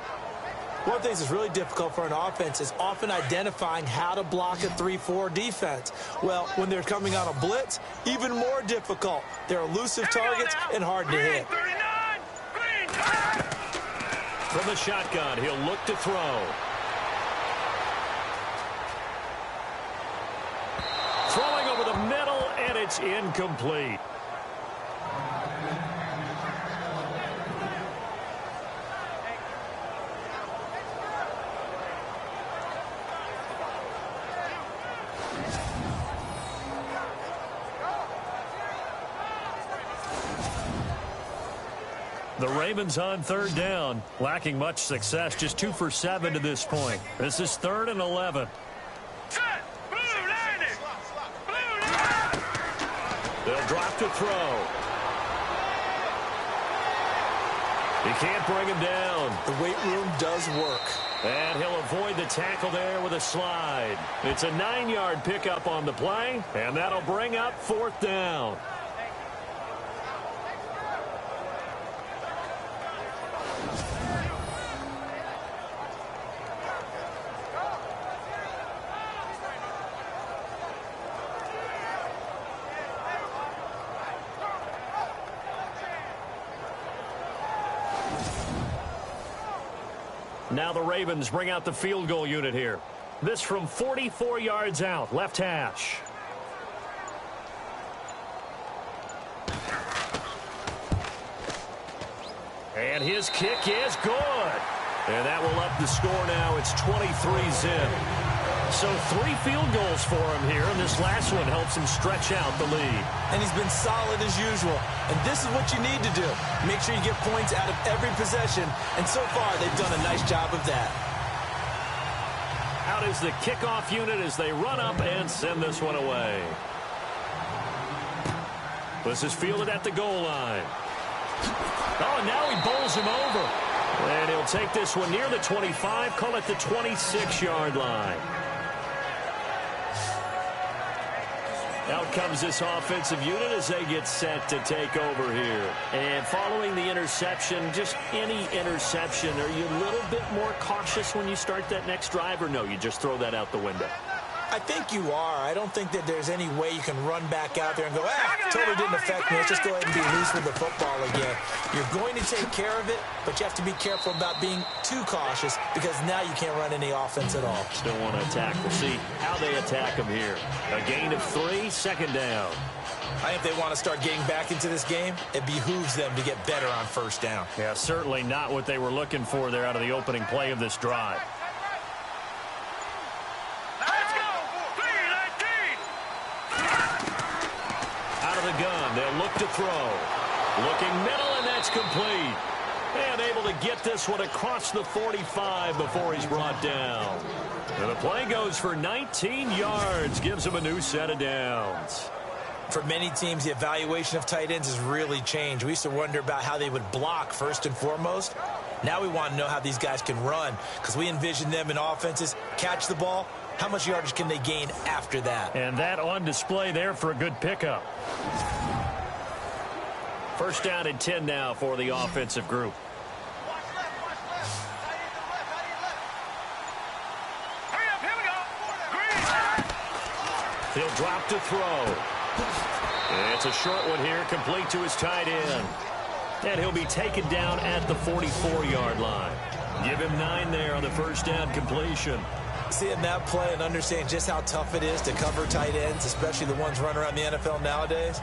[SPEAKER 3] One of the things that's really difficult for an offense is often identifying how to block a 3-4 defense. Well, when they're coming on a blitz, even more difficult. They're elusive targets and hard to hit.
[SPEAKER 2] From the shotgun, he'll look to throw. Throwing over the middle, and it's incomplete. The Ravens on third down, lacking much success, just 2 for 7 to this point. This is 3rd and 11. They'll drop to throw. He can't bring him down.
[SPEAKER 3] The weight room does work.
[SPEAKER 2] And he'll avoid the tackle there with a slide. It's a 9-yard pickup on the play, and that'll bring up 4th down. Now the Ravens bring out the field goal unit here. This from 44 yards out, left hash. And his kick is good. And that will up the score now. It's 23-zip. So 3 field goals for him here, and this last one helps him stretch out the lead.
[SPEAKER 3] And he's been solid as usual. And this is what you need to do. Make sure you get points out of every possession. And so far, they've done a nice job of that.
[SPEAKER 2] Out is the kickoff unit as they run up and send this one away. This is fielded at the goal line. Oh, and now he bowls him over. And he'll take this one near the 25, call it the 26-yard line. Out comes this offensive unit as they get set to take over here. And following the interception, just any interception, are you a little bit more cautious when you start that next drive, or no, you just throw that out the window?
[SPEAKER 3] I think you are. I don't think that there's any way you can run back out there and go, totally didn't affect me. Let's just go ahead and be loose with the football again. You're going to take care of it, but you have to be careful about being too cautious because now you can't run any offense at all.
[SPEAKER 2] Still want to attack. We'll see how they attack them here. A gain of 3, second down.
[SPEAKER 3] I think they want to start getting back into this game. It behooves them to get better on first down.
[SPEAKER 2] Yeah, certainly not what they were looking for there out of the opening play of this drive. The gun. They'll look to throw. Looking middle, and that's complete. And able to get this one across the 45 before he's brought down. And the play goes for 19 yards. Gives him a new set of downs.
[SPEAKER 3] For many teams, the evaluation of tight ends has really changed. We used to wonder about how they would block first and foremost. Now we want to know how these guys can run because we envision them in offenses catch the ball. How much yardage can they gain after that?
[SPEAKER 2] And that on display there for a good pickup. First down and 10 now for the offensive group. He'll drop to throw. It's a short one here, complete to his tight end. And he'll be taken down at the 44-yard line. Give him 9 there on the first down completion.
[SPEAKER 3] Seeing that play and understanding just how tough it is to cover tight ends, especially the ones running around the NFL nowadays,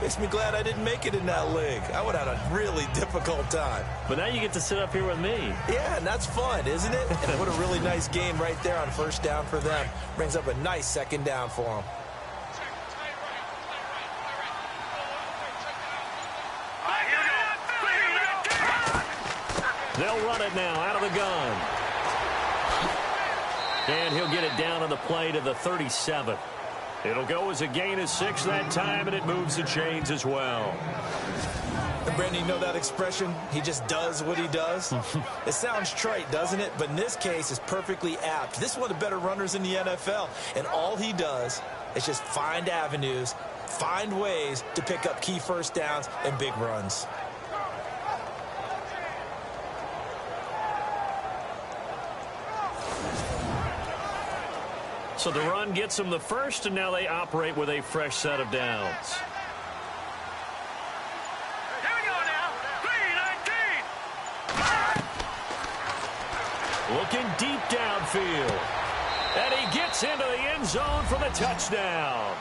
[SPEAKER 3] makes me glad I didn't make it in that league. I would have had a really difficult time.
[SPEAKER 2] But now you get to sit up here with me.
[SPEAKER 3] Yeah, and that's fun, isn't it? And what a really nice game right there on first down for them. Brings up a nice second down for them.
[SPEAKER 2] They'll run it now out of the gun. And he'll get it down on the play to the 37. It'll go as a gain of 6 that time, and it moves the chains as well.
[SPEAKER 3] Brandon, you know that expression? He just does what he does? It sounds trite, doesn't it? But in this case, it's perfectly apt. This is one of the better runners in the NFL, and all he does is just find avenues, find ways to pick up key first downs and big runs.
[SPEAKER 2] So the run gets them the first, and now they operate with a fresh set of downs.
[SPEAKER 4] Here we go now. 3-19.
[SPEAKER 2] Looking deep downfield. And he gets into the end zone for the touchdown.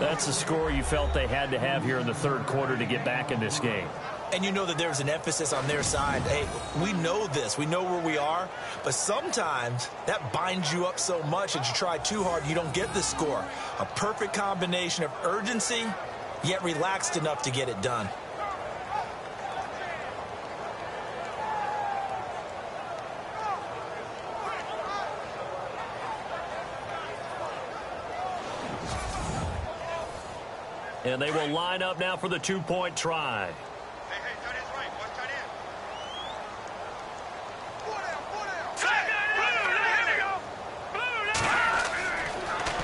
[SPEAKER 2] That's the score you felt they had to have here in the third quarter to get back in this game.
[SPEAKER 3] And you know that there's an emphasis on their side. Hey, we know this. We know where we are. But sometimes that binds you up so much that you try too hard, you don't get the score. A perfect combination of urgency, yet relaxed enough to get it done.
[SPEAKER 2] And they will line up now for the two-point try.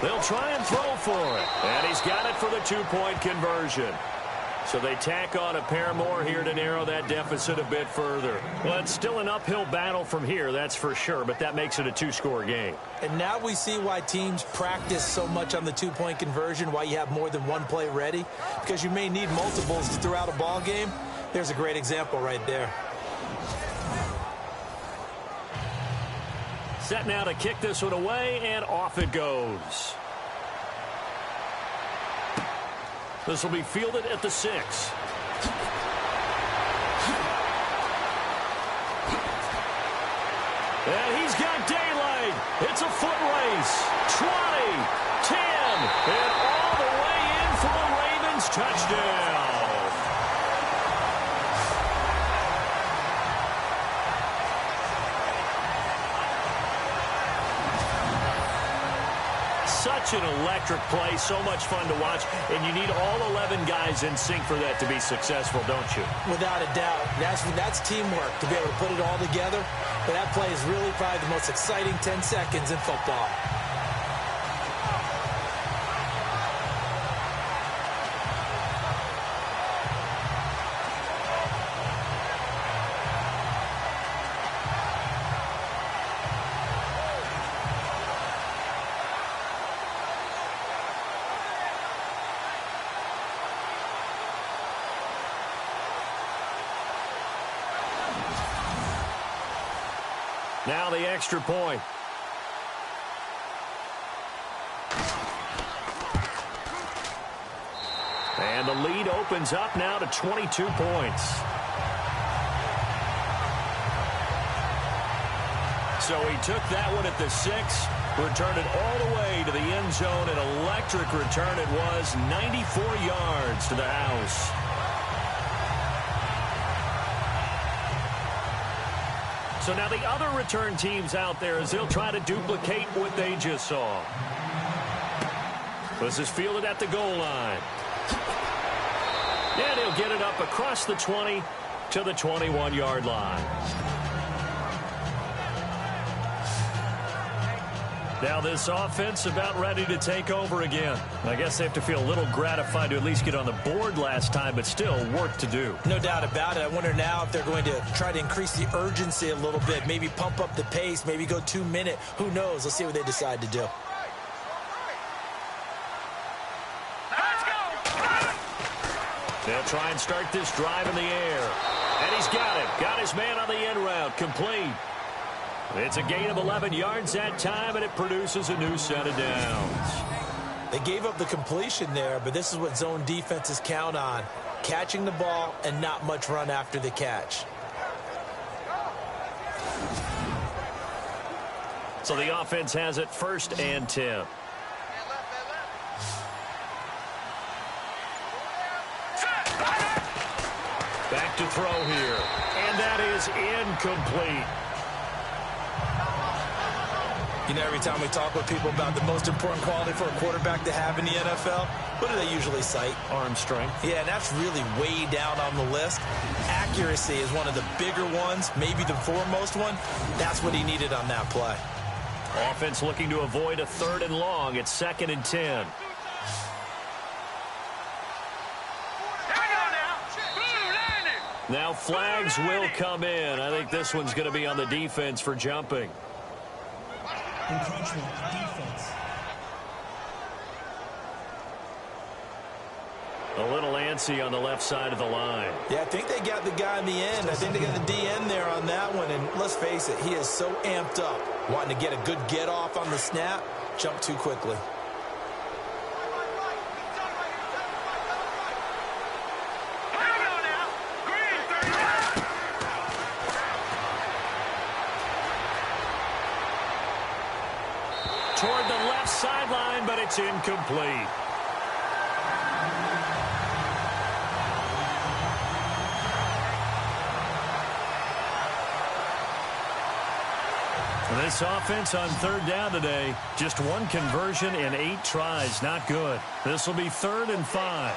[SPEAKER 2] They'll try and throw for it. And he's got it for the two-point conversion. So they tack on a pair more here to narrow that deficit a bit further. Well, it's still an uphill battle from here, that's for sure, but that makes it a two-score game.
[SPEAKER 3] And now we see why teams practice so much on the two-point conversion, why you have more than one play ready, because you may need multiples throughout a ball game. There's a great example right there.
[SPEAKER 2] Set now to kick this one away, and off it goes. This will be fielded at the 6. And he's got daylight. It's a foot race. 20, 10, and all the way in for the Ravens touchdown. Such an electric play, so much fun to watch, and you need all 11 guys in sync for that to be successful, don't you?
[SPEAKER 3] Without a doubt. That's teamwork to be able to put it all together. But that play is really probably the most exciting 10 seconds in football.
[SPEAKER 2] Now the extra point. And the lead opens up now to 22 points. So he took that one at the 6, returned it all the way to the end zone. An electric return it was, 94 yards to the house. So now the other return teams out there as they'll try to duplicate what they just saw. This is fielded at the goal line. And he'll get it up across the 20 to the 21-yard line. Now this offense about ready to take over again. I guess they have to feel a little gratified to at least get on the board last time, but still work to do.
[SPEAKER 3] No doubt about it. I wonder now if they're going to try to increase the urgency a little bit, maybe pump up the pace, maybe go 2-minute. Who knows? Let's see what they decide to do.
[SPEAKER 2] They'll try and start this drive in the air. And he's got it. Got his man on the end route. Complete. It's a gain of 11 yards that time, and it produces a new set of downs.
[SPEAKER 3] They gave up the completion there, but this is what zone defenses count on. Catching the ball and not much run after the catch.
[SPEAKER 2] So the offense has it 1st and 10. Back to throw here. And that is incomplete.
[SPEAKER 3] You know, every time we talk with people about the most important quality for a quarterback to have in the NFL, what do they usually cite?
[SPEAKER 2] Arm strength.
[SPEAKER 3] Yeah, and that's really way down on the list. Accuracy is one of the bigger ones, maybe the foremost one. That's what he needed on that play.
[SPEAKER 2] Offense looking to avoid a 3rd and long. It's 2nd and 10. Now flags will come in. I think this one's going to be on the defense for jumping.
[SPEAKER 6] Encroachment, defense.
[SPEAKER 2] A little antsy on the left side of the line.
[SPEAKER 3] Yeah, I think they got the guy in the end. I think they got the DN there on that one. And let's face it, he is so amped up, wanting to get a good get off on the snap, jump too quickly.
[SPEAKER 2] Toward the left sideline, but it's incomplete. This offense on 3rd down today, just 1 conversion in 8 tries. Not good. This will be 3rd and 5.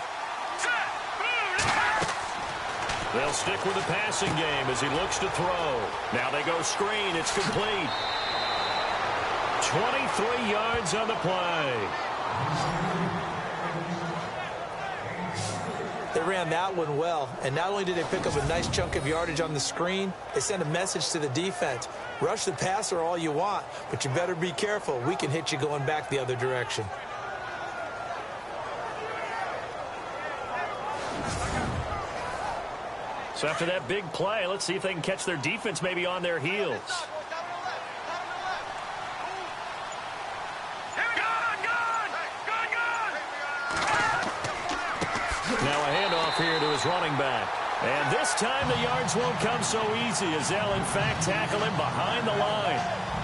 [SPEAKER 2] They'll stick with the passing game as he looks to throw. Now they go screen. It's complete. 23 yards on the play.
[SPEAKER 3] They ran that one well, and not only did they pick up a nice chunk of yardage on the screen, they sent a message to the defense. Rush the passer all you want, but you better be careful. We can hit you going back the other direction.
[SPEAKER 2] So after that big play, let's see if they can catch their defense maybe on their heels. Now a handoff here to his running back. And this time the yards won't come so easy as they'll, in fact, tackle him behind the line.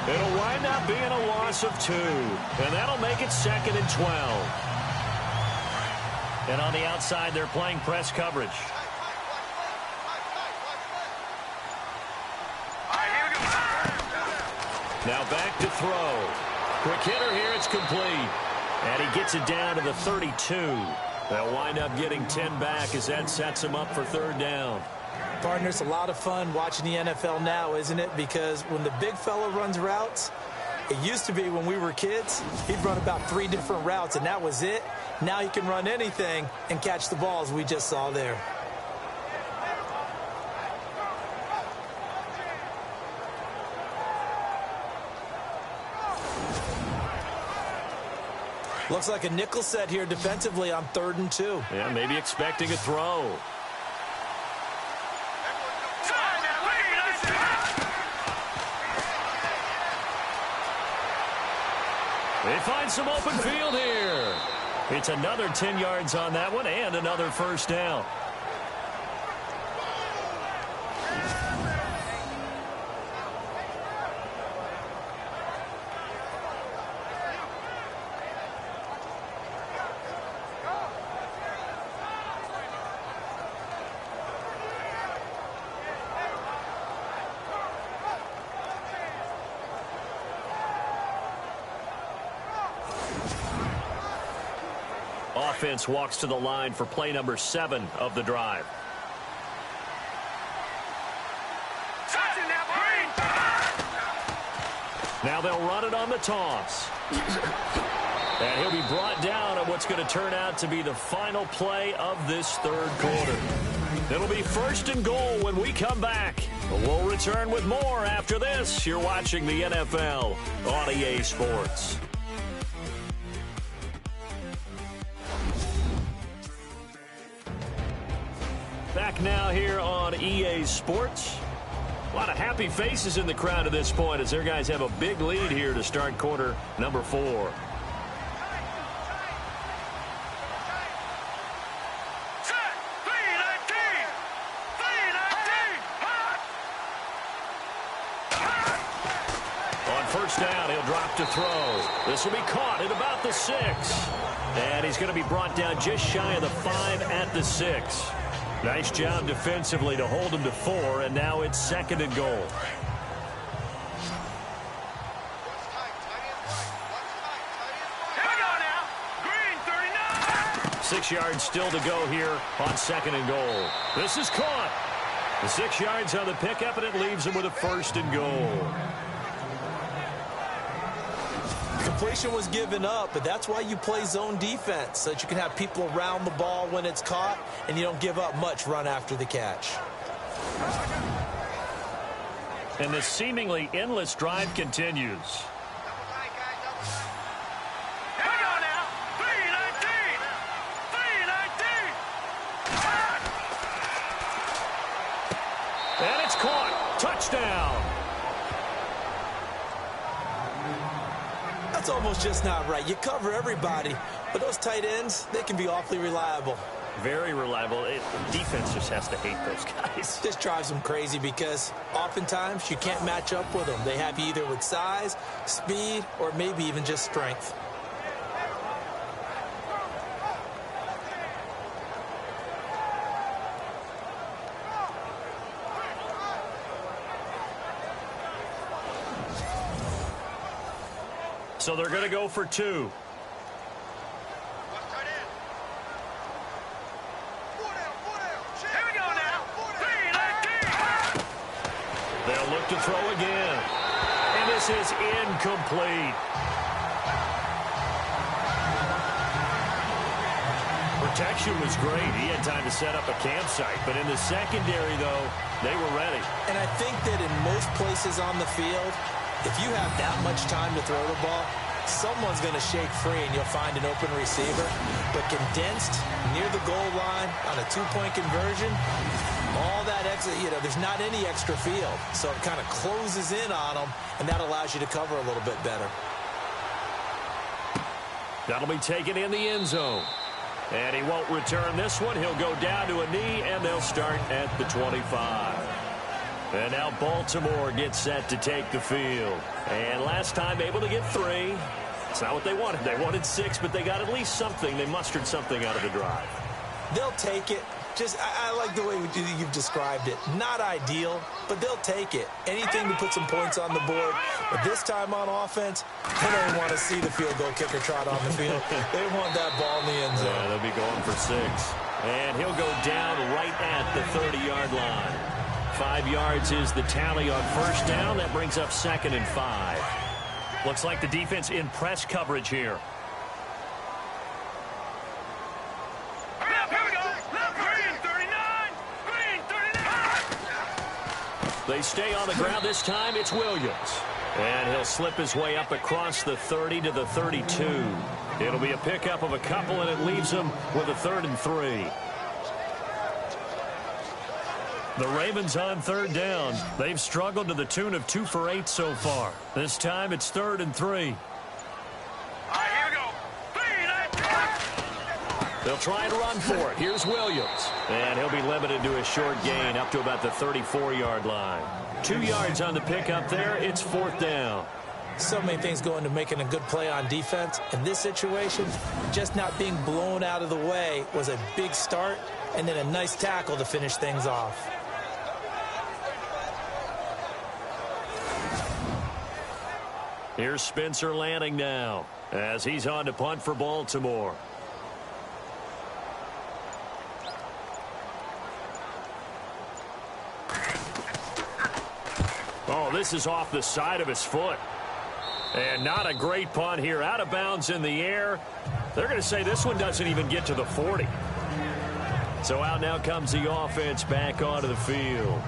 [SPEAKER 2] It'll wind up being a loss of 2. And that'll make it 2nd and 12. And on the outside, they're playing press coverage. Now back to throw. Quick hitter here, it's complete. And he gets it down to the 32. They'll wind up getting 10 back as that sets him up for 3rd down.
[SPEAKER 3] Partner, it's a lot of fun watching the NFL now, isn't it? Because when the big fella runs routes, it used to be when we were kids, he'd run about 3 different routes, and that was it. Now he can run anything and catch the balls we just saw there. Looks like a nickel set here defensively on 3rd and 2.
[SPEAKER 2] Yeah, maybe expecting a throw. They find some open field here. It's another 10 yards on that one and another 1st down. Offense walks to the line for play number 7 of the drive. Now they'll run it on the toss. And he'll be brought down at what's going to turn out to be the final play of this 3rd quarter. It'll be 1st and goal when we come back. We'll return with more after this. You're watching the NFL on EA Sports. Back now here on EA Sports. A lot of happy faces in the crowd at this point as their guys have a big lead here to start quarter number 4. First down, he'll drop to throw. This will be caught at about the 6. And he's going to be brought down just shy of the 5 at the 6. Nice job defensively to hold him to 4, and now it's 2nd and goal.
[SPEAKER 4] Here we go now. Green 39.
[SPEAKER 2] 6 yards still to go here on 2nd and goal. This is caught. The 6 yards on the pickup, and it leaves him with a 1st and goal.
[SPEAKER 3] Completion was given up, but that's why you play zone defense, so that you can have people around the ball when it's caught, and you don't give up much run after the catch.
[SPEAKER 2] And this seemingly endless drive continues.
[SPEAKER 4] Here we go now. 319. 319.
[SPEAKER 2] And it's caught. Touchdown.
[SPEAKER 3] That's almost just not right. You cover everybody, but those tight ends, they can be awfully reliable.
[SPEAKER 2] Very reliable. Defense just has to hate those guys.
[SPEAKER 3] This drives them crazy because oftentimes you can't match up with them. They have you either with size, speed, or maybe even just strength.
[SPEAKER 2] So they're going to go for 2.
[SPEAKER 4] Here we go now. 319.
[SPEAKER 2] They'll look to throw again. And this is incomplete. Protection was great. He had time to set up a campsite. But in the secondary, though, they were ready.
[SPEAKER 3] And I think that in most places on the field, if you have that much time to throw the ball, someone's going to shake free and you'll find an open receiver. But condensed near the goal line on a 2-point conversion, all that extra, there's not any extra field. So it kind of closes in on them, and that allows you to cover a little bit better.
[SPEAKER 2] That'll be taken in the end zone. And he won't return this one. He'll go down to a knee, and they'll start at the 25. And now Baltimore gets set to take the field. And last time able to get 3. It's not what they wanted. They wanted 6, but they got at least something. They mustered something out of the drive.
[SPEAKER 3] They'll take it. I like the way you've described it. Not ideal, but they'll take it. Anything to put some points on the board. But this time on offense, they don't want to see the field goal kicker trot on the field. They want that ball in the end zone.
[SPEAKER 2] Yeah, they'll be going for 6. And he'll go down right at the 30-yard line. 5 yards is the tally on first down. That brings up 2nd and 5. Looks like the defense in press coverage here.
[SPEAKER 4] Here we go. Green 39. Green 39.
[SPEAKER 2] They stay on the ground this time. It's Williams. And he'll slip his way up across the 30 to the 32. It'll be a pickup of a couple, and it leaves him with a 3rd and 3. The Ravens on 3rd down. They've struggled to the tune of 2 for 8 so far. This time it's 3rd and 3.
[SPEAKER 4] All right, here we go. 319.
[SPEAKER 2] They'll try and run for it. Here's Williams. And he'll be limited to a short gain up to about the 34-yard line. 2 yards on the pickup there. It's 4th down.
[SPEAKER 3] So many things go into making a good play on defense. In this situation, just not being blown out of the way was a big start, and then a nice tackle to finish things off.
[SPEAKER 2] Here's Spencer Lanning now as he's on to punt for Baltimore. Oh, this is off the side of his foot. And not a great punt here. Out of bounds in the air. They're going to say this one doesn't even get to the 40. So out now comes the offense back onto the field.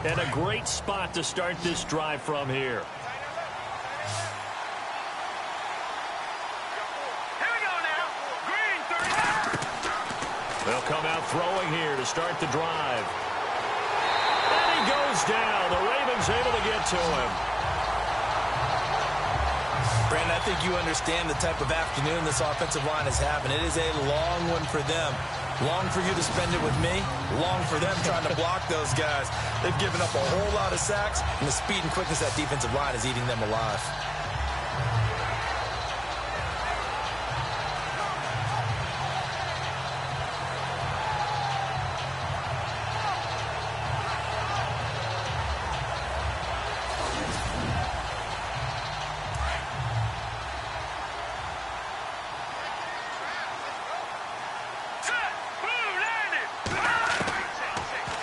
[SPEAKER 2] And a great spot to start this drive from here. They'll come out throwing here to start the drive. And he goes down. The Ravens able to get to him.
[SPEAKER 3] Brandon, I think you understand the type of afternoon this offensive line is having. It is a long one for them. Long for you to spend it with me. Long for them trying to block those guys. They've given up a whole lot of sacks, and the speed and quickness of that defensive line is eating them alive.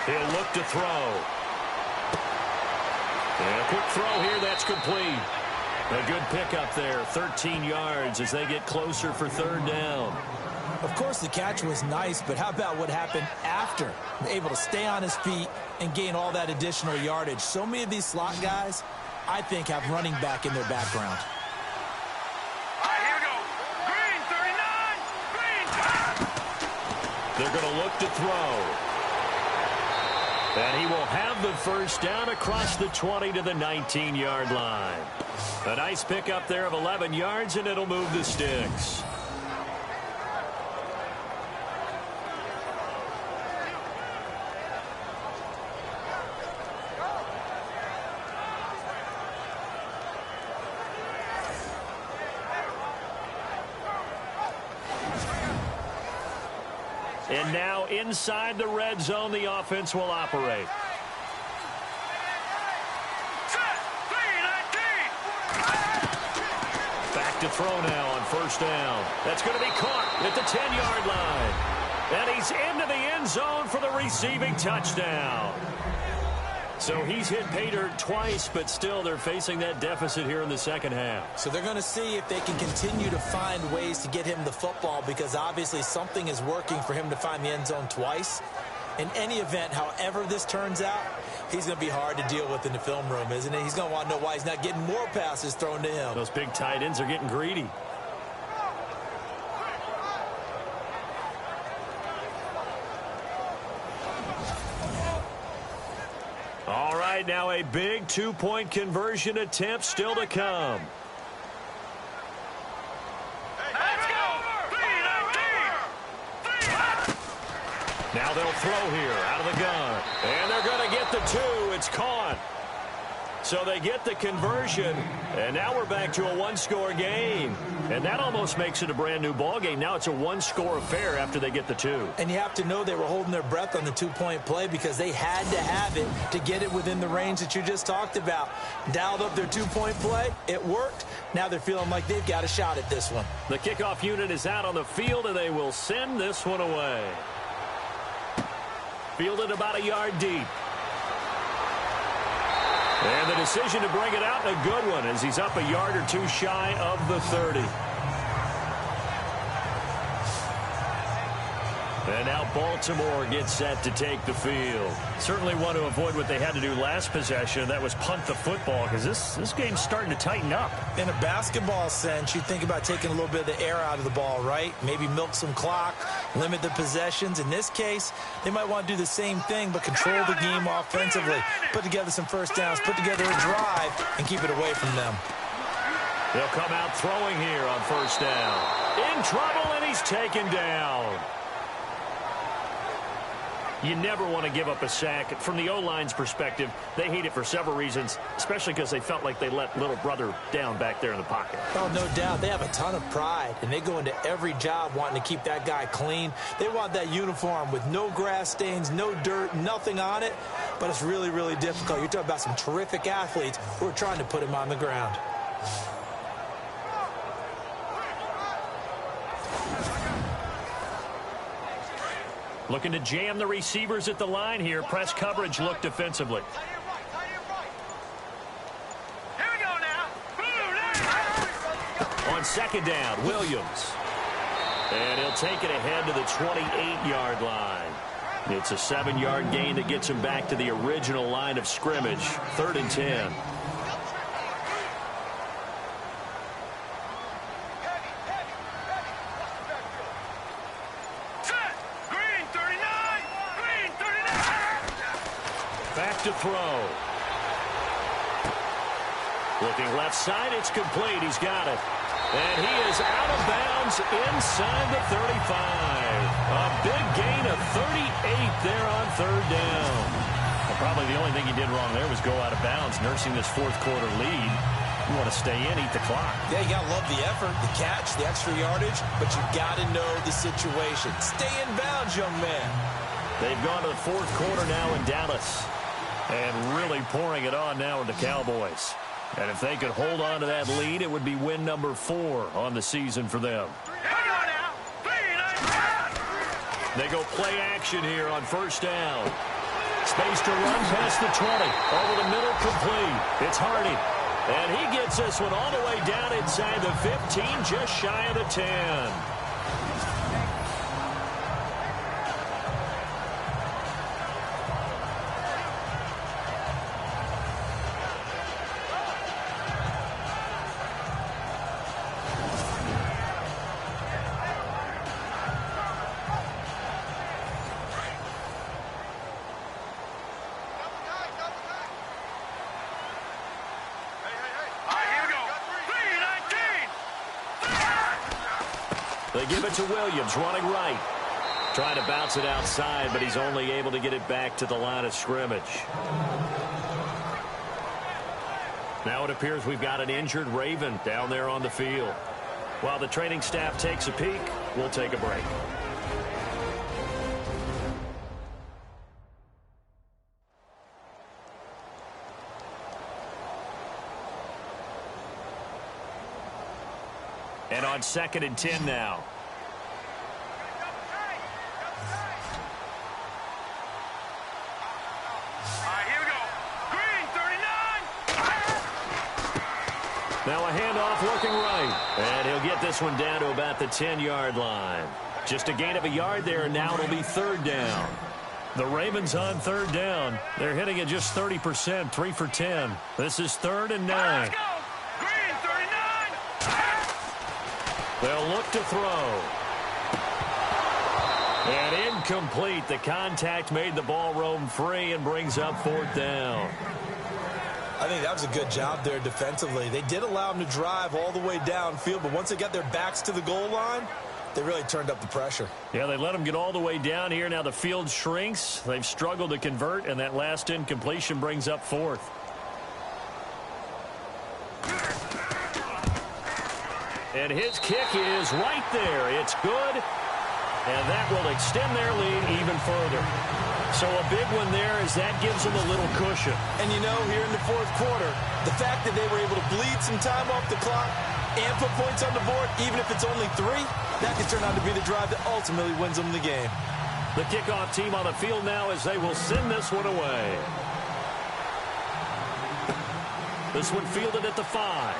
[SPEAKER 2] He'll look to throw. And a quick throw here, that's complete. A good pickup there, 13 yards as they get closer for third down.
[SPEAKER 3] Of course, the catch was nice, but how about what happened after? Able to stay on his feet and gain all that additional yardage. So many of these slot guys, I think, have running back in their background.
[SPEAKER 4] All right, here we go. Green, 39. Green.
[SPEAKER 2] They're going to look to throw. And he will have the first down across the 20 to the 19-yard line. A nice pickup there of 11 yards, and it'll move the sticks. And now inside the red zone, the offense will operate. Back to throw now on first down. That's going to be caught at the 10-yard line. And he's into the end zone for the receiving touchdown. So he's hit pay dirt twice, but still they're facing that deficit here in the second half.
[SPEAKER 3] So they're going to see if they can continue to find ways to get him the football, because obviously something is working for him to find the end zone twice. In any event, however this turns out, he's going to be hard to deal with in the film room, isn't he? He's going to want to know why he's not getting more passes thrown to him.
[SPEAKER 2] Those big tight ends are getting greedy. All right, now a big two-point conversion attempt still to come.
[SPEAKER 4] Let's go.
[SPEAKER 2] Now they'll throw here out of the gun. And they're going to get the two. It's caught. So they get the conversion, and now we're back to a one-score game. And that almost makes it a brand-new ball game. Now it's a one-score affair after they get the two.
[SPEAKER 3] And you have to know they were holding their breath on the two-point play because they had to have it to get it within the range that you just talked about. Dialed up their two-point play. It worked. Now they're feeling like they've got a shot at this one.
[SPEAKER 2] The kickoff unit is out on the field, and they will send this one away. Fielded about a yard deep. And the decision to bring it out, a good one, as he's up a yard or two shy of the 30. And now Baltimore gets set to take the field. Certainly want to avoid what they had to do last possession. That was punt the football, because this game's starting to tighten up.
[SPEAKER 3] In a basketball sense, you think about taking a little bit of the air out of the ball, right? Maybe milk some clock, limit the possessions. In this case, they might want to do the same thing, but control the game offensively. Put together some first downs, put together a drive, and keep it away from them.
[SPEAKER 2] They'll come out throwing here on first down. In trouble, and he's taken down. You never want to give up a sack. From the O-line's perspective, they hate it for several reasons, especially because they felt like they let little brother down back there in the pocket.
[SPEAKER 3] Oh, no doubt. They have a ton of pride, and they go into every job wanting to keep that guy clean. They want that uniform with no grass stains, no dirt, nothing on it, but it's really, really difficult. You're talking about some terrific athletes who are trying to put him on the ground.
[SPEAKER 2] Looking to jam the receivers at the line here. Press coverage look defensively.
[SPEAKER 4] Here we go now.
[SPEAKER 2] On second down, Williams. And he'll take it ahead to the 28-yard line. It's a 7-yard gain that gets him back to the original line of scrimmage. 3rd and 10.
[SPEAKER 4] Green,
[SPEAKER 2] Back to throw. Looking left side, it's complete. He's got it. And he is out of bounds inside the 35. A big gain of 38 there on third down. Well, probably the only thing he did wrong there was go out of bounds, nursing this fourth quarter lead. You want to stay in, eat the clock. Yeah,
[SPEAKER 3] you got to love the effort, the catch, the extra yardage, but you got to know the situation. Stay in bounds, young man.
[SPEAKER 2] They've gone to the fourth quarter now in Dallas. And really pouring it on now with the Cowboys. And if they could hold on to that lead, it would be win number 4 on the season for them. They go play action here on first down. Space to run past the 20. Over the middle, complete. It's Hardy. And he gets this one all the way down inside the 15, just shy of the 10. They give it to Williams, running right. Trying to bounce it outside, but he's only able to get it back to the line of scrimmage. Now it appears we've got an injured Raven down there on the field. While the training staff takes a peek, we'll take a break. And on 2nd and 10 now.
[SPEAKER 4] Here we go. Green, 39.
[SPEAKER 2] Now a handoff looking right. And he'll get this one down to about the 10-yard line. Just a gain of a yard there, and now it'll be third down. The Ravens on third down. They're hitting at just 30%, 3 for 10. This is 3rd and 9.
[SPEAKER 4] Let's go. Green, 39.
[SPEAKER 2] They'll look to throw. And incomplete. The contact made the ball roam free and brings up 4th down.
[SPEAKER 3] I think that was a good job there defensively. They did allow them to drive all the way downfield, but once they got their backs to the goal line, they really turned up the pressure.
[SPEAKER 2] Yeah, they let them get all the way down here. Now the field shrinks. They've struggled to convert, and that last incompletion brings up 4th. And his kick is right there. It's good, and that will extend their lead even further. So a big one there as that gives them a little cushion.
[SPEAKER 3] And you know, here in the fourth quarter, the fact that they were able to bleed some time off the clock and put points on the board, even if it's only 3, that could turn out to be the drive that ultimately wins them the game.
[SPEAKER 2] The kickoff team on the field now as they will send this one away. This one fielded at the 5.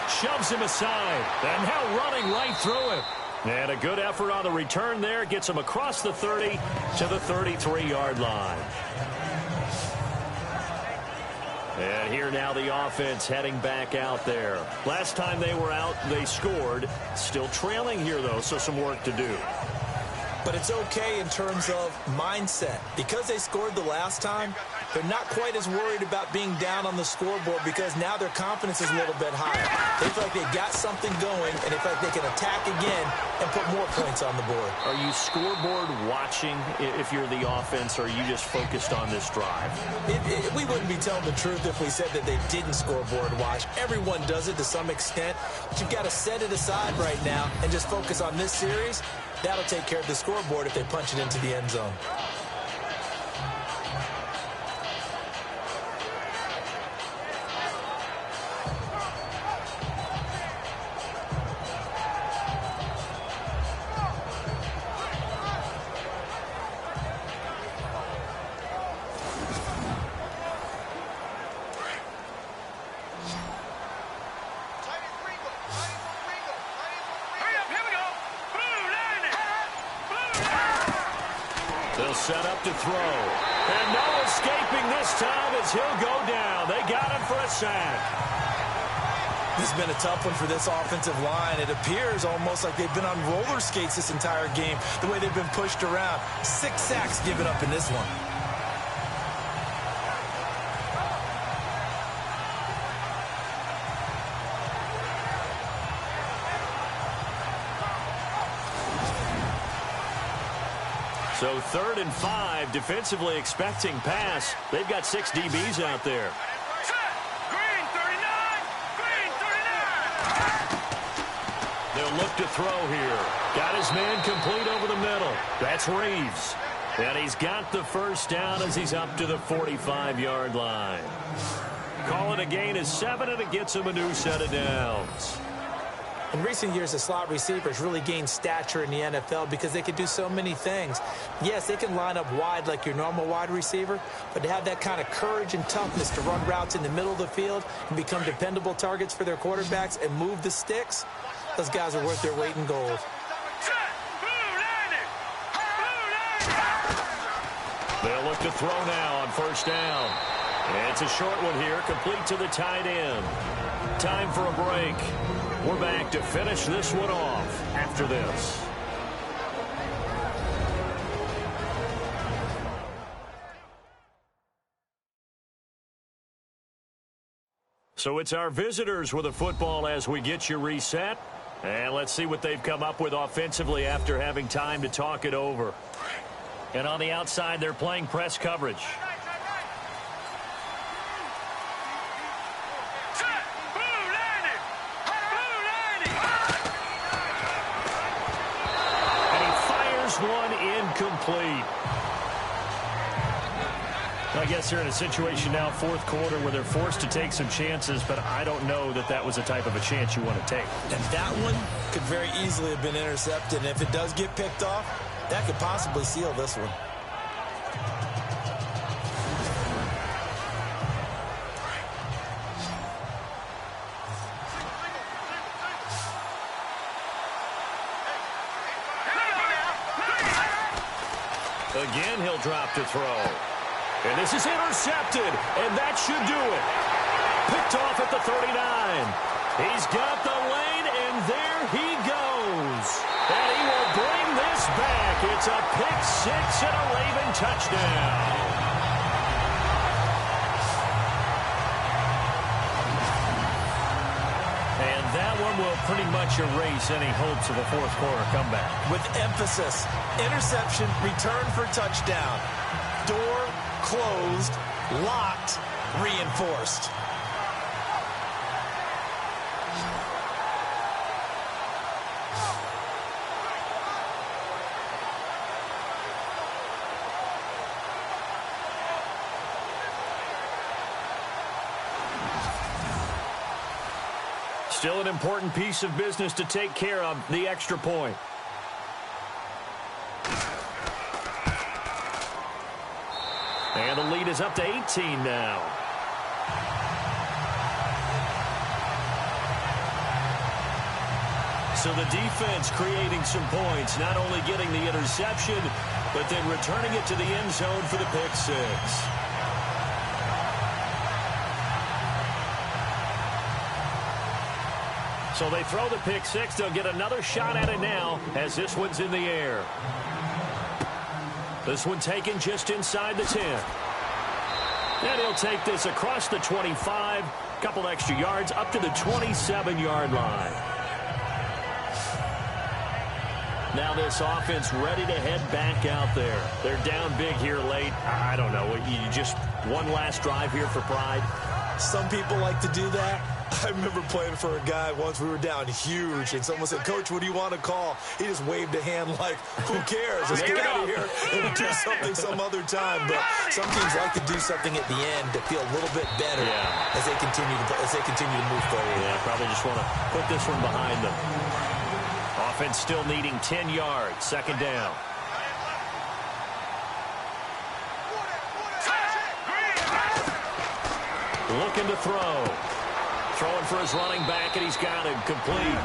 [SPEAKER 2] Shoves him aside, and now running right through it. And a good effort on the return there. Gets him across the 30 to the 33-yard line. And here now the offense heading back out there. Last time they were out, they scored. Still trailing here, though, so some work to do.
[SPEAKER 3] But it's okay in terms of mindset. Because they scored the last time, they're not quite as worried about being down on the scoreboard because now their confidence is a little bit higher. They feel like they've got something going, and they feel like they can attack again and put more points on the board.
[SPEAKER 2] Are you scoreboard watching if you're the offense, or are you just focused on this drive?
[SPEAKER 3] We wouldn't be telling the truth if we said that they didn't scoreboard watch. Everyone does it to some extent, but you've got to set it aside right now and just focus on this series. That'll take care of the scoreboard if they punch it into the end zone.
[SPEAKER 2] Set up to throw. And no escaping this time as he'll go down. They got him for a sack.
[SPEAKER 3] This has been a tough one for this offensive line. It appears almost like they've been on roller skates this entire game, the way they've been pushed around. 6 sacks given up in this one.
[SPEAKER 2] So 3rd and 5, defensively expecting pass. They've got 6 DBs out there.
[SPEAKER 4] Green 39! Green 39!
[SPEAKER 2] They'll look to throw here. Got his man complete over the middle. That's Reeves. And he's got the first down as he's up to the 45-yard line. Calling a gain of 7, and it gets him a new set of downs.
[SPEAKER 3] In recent years, the slot receivers really gained stature in the NFL because they can do so many things. Yes, they can line up wide like your normal wide receiver, but to have that kind of courage and toughness to run routes in the middle of the field and become dependable targets for their quarterbacks and move the sticks, those guys are worth their weight in gold.
[SPEAKER 2] They'll look to throw now on first down. And it's a short one here, complete to the tight end. Time for a break. We're back to finish this one off after this. So it's our visitors with a football as we get you reset. And let's see what they've come up with offensively after having time to talk it over. And on the outside, they're playing press coverage. And he fires one incomplete. I guess they're in a situation now, 4th quarter, where they're forced to take some chances, but I don't know that that was the type of a chance you want to take.
[SPEAKER 3] And that one could very easily have been intercepted, and if it does get picked off, that could possibly seal this one.
[SPEAKER 2] Again, he'll drop to throw. And this is intercepted, and that should do it. Picked off at the 39. He's got the lane, and there he goes. And he will bring this back. It's a pick 6 and a Raven touchdown. And that one will pretty much erase any hopes of a 4th quarter comeback.
[SPEAKER 3] With emphasis, interception, return for touchdown. Door closed, locked, reinforced.
[SPEAKER 2] Still an important piece of business to take care of, the extra point. And the lead is up to 18 now. So the defense creating some points, not only getting the interception, but then returning it to the end zone for the pick 6. So they throw the pick 6. They'll get another shot at it now as this one's in the air. This one taken just inside the 10. And he'll take this across the 25, a couple extra yards, up to the 27-yard line. Now this offense ready to head back out there. They're down big here late. I don't know. You just one last drive here for pride.
[SPEAKER 3] Some people like to do that. I remember playing for a guy once. We were down huge, and someone said, "Coach, what do you want to call?" He just waved a hand like, "Who cares? Let's get out of here and do something some other time." But some teams like to do something at the end to feel a little bit better as they continue to move forward.
[SPEAKER 2] Yeah, probably just want to put this one behind them. Offense still needing 10 yards. Second down. Looking to throw. Throwing for his running back, and he's got him complete.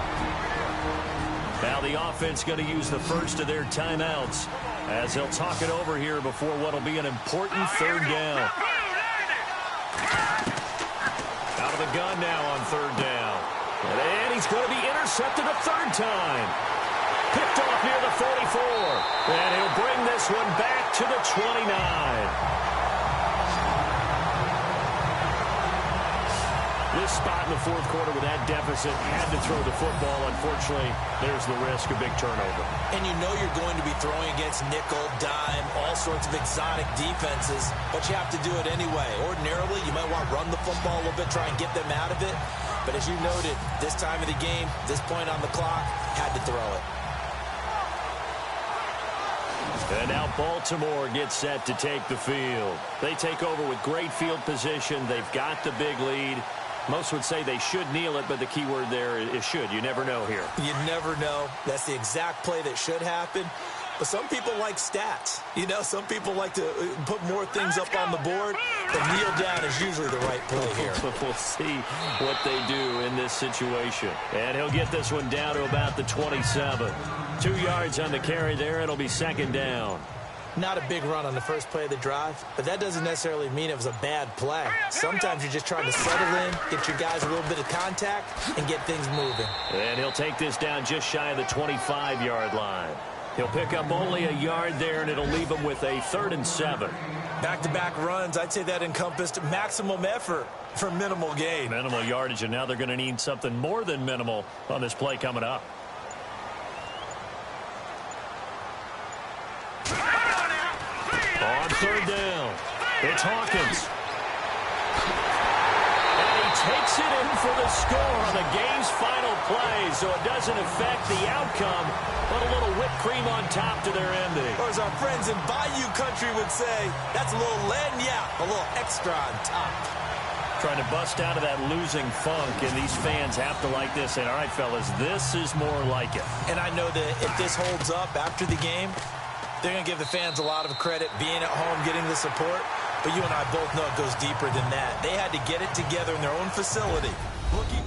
[SPEAKER 2] Now the offense going to use the first of their timeouts as they'll talk it over here before what will be an important third down. Out of the gun now on third down. And he's going to be intercepted a third time. Picked off near the 44. And he'll bring this one back to the 29. This spot in the fourth quarter with that deficit, had to throw the football. Unfortunately, there's the risk of big turnover.
[SPEAKER 3] And you know you're going to be throwing against nickel, dime, all sorts of exotic defenses, but you have to do it anyway. Ordinarily, you might want to run the football a little bit, try and get them out of it. But as you noted, this time of the game, this point on the clock, had to throw it.
[SPEAKER 2] And now Baltimore gets set to take the field. They take over with great field position. They've got the big lead. Most would say they should kneel it, but the key word there is should. You never know here.
[SPEAKER 3] You never know. That's the exact play that should happen. But some people like stats. You know, some people like to put more things up on the board, but kneel down is usually the right play here.
[SPEAKER 2] We'll see what they do in this situation. And he'll get this one down to about the 27. 2 yards on the carry there. It'll be second down.
[SPEAKER 3] Not a big run on the first play of the drive, but that doesn't necessarily mean it was a bad play. Sometimes you're just trying to settle in, get your guys a little bit of contact, and get things moving.
[SPEAKER 2] And he'll take this down just shy of the 25-yard line. He'll pick up only a yard there, and it'll leave him with a 3rd and 7.
[SPEAKER 3] Back-to-back runs, I'd say that encompassed maximum effort for minimal gain.
[SPEAKER 2] Minimal yardage, and now they're going to need something more than minimal on this play coming up. On 3rd down, it's Hawkins. And he takes it in for the score on the game's final play, so it doesn't affect the outcome, but a little whipped cream on top to their ending.
[SPEAKER 3] Or as our friends in Bayou Country would say, that's a little lagniappe, a little extra on top.
[SPEAKER 2] Trying to bust out of that losing funk, and these fans have to like this. And all right, fellas, this is more like it.
[SPEAKER 3] And I know that if this holds up after the game, they're going to give the fans a lot of credit being at home, getting the support. But you and I both know it goes deeper than that. They had to get it together in their own facility. Rookie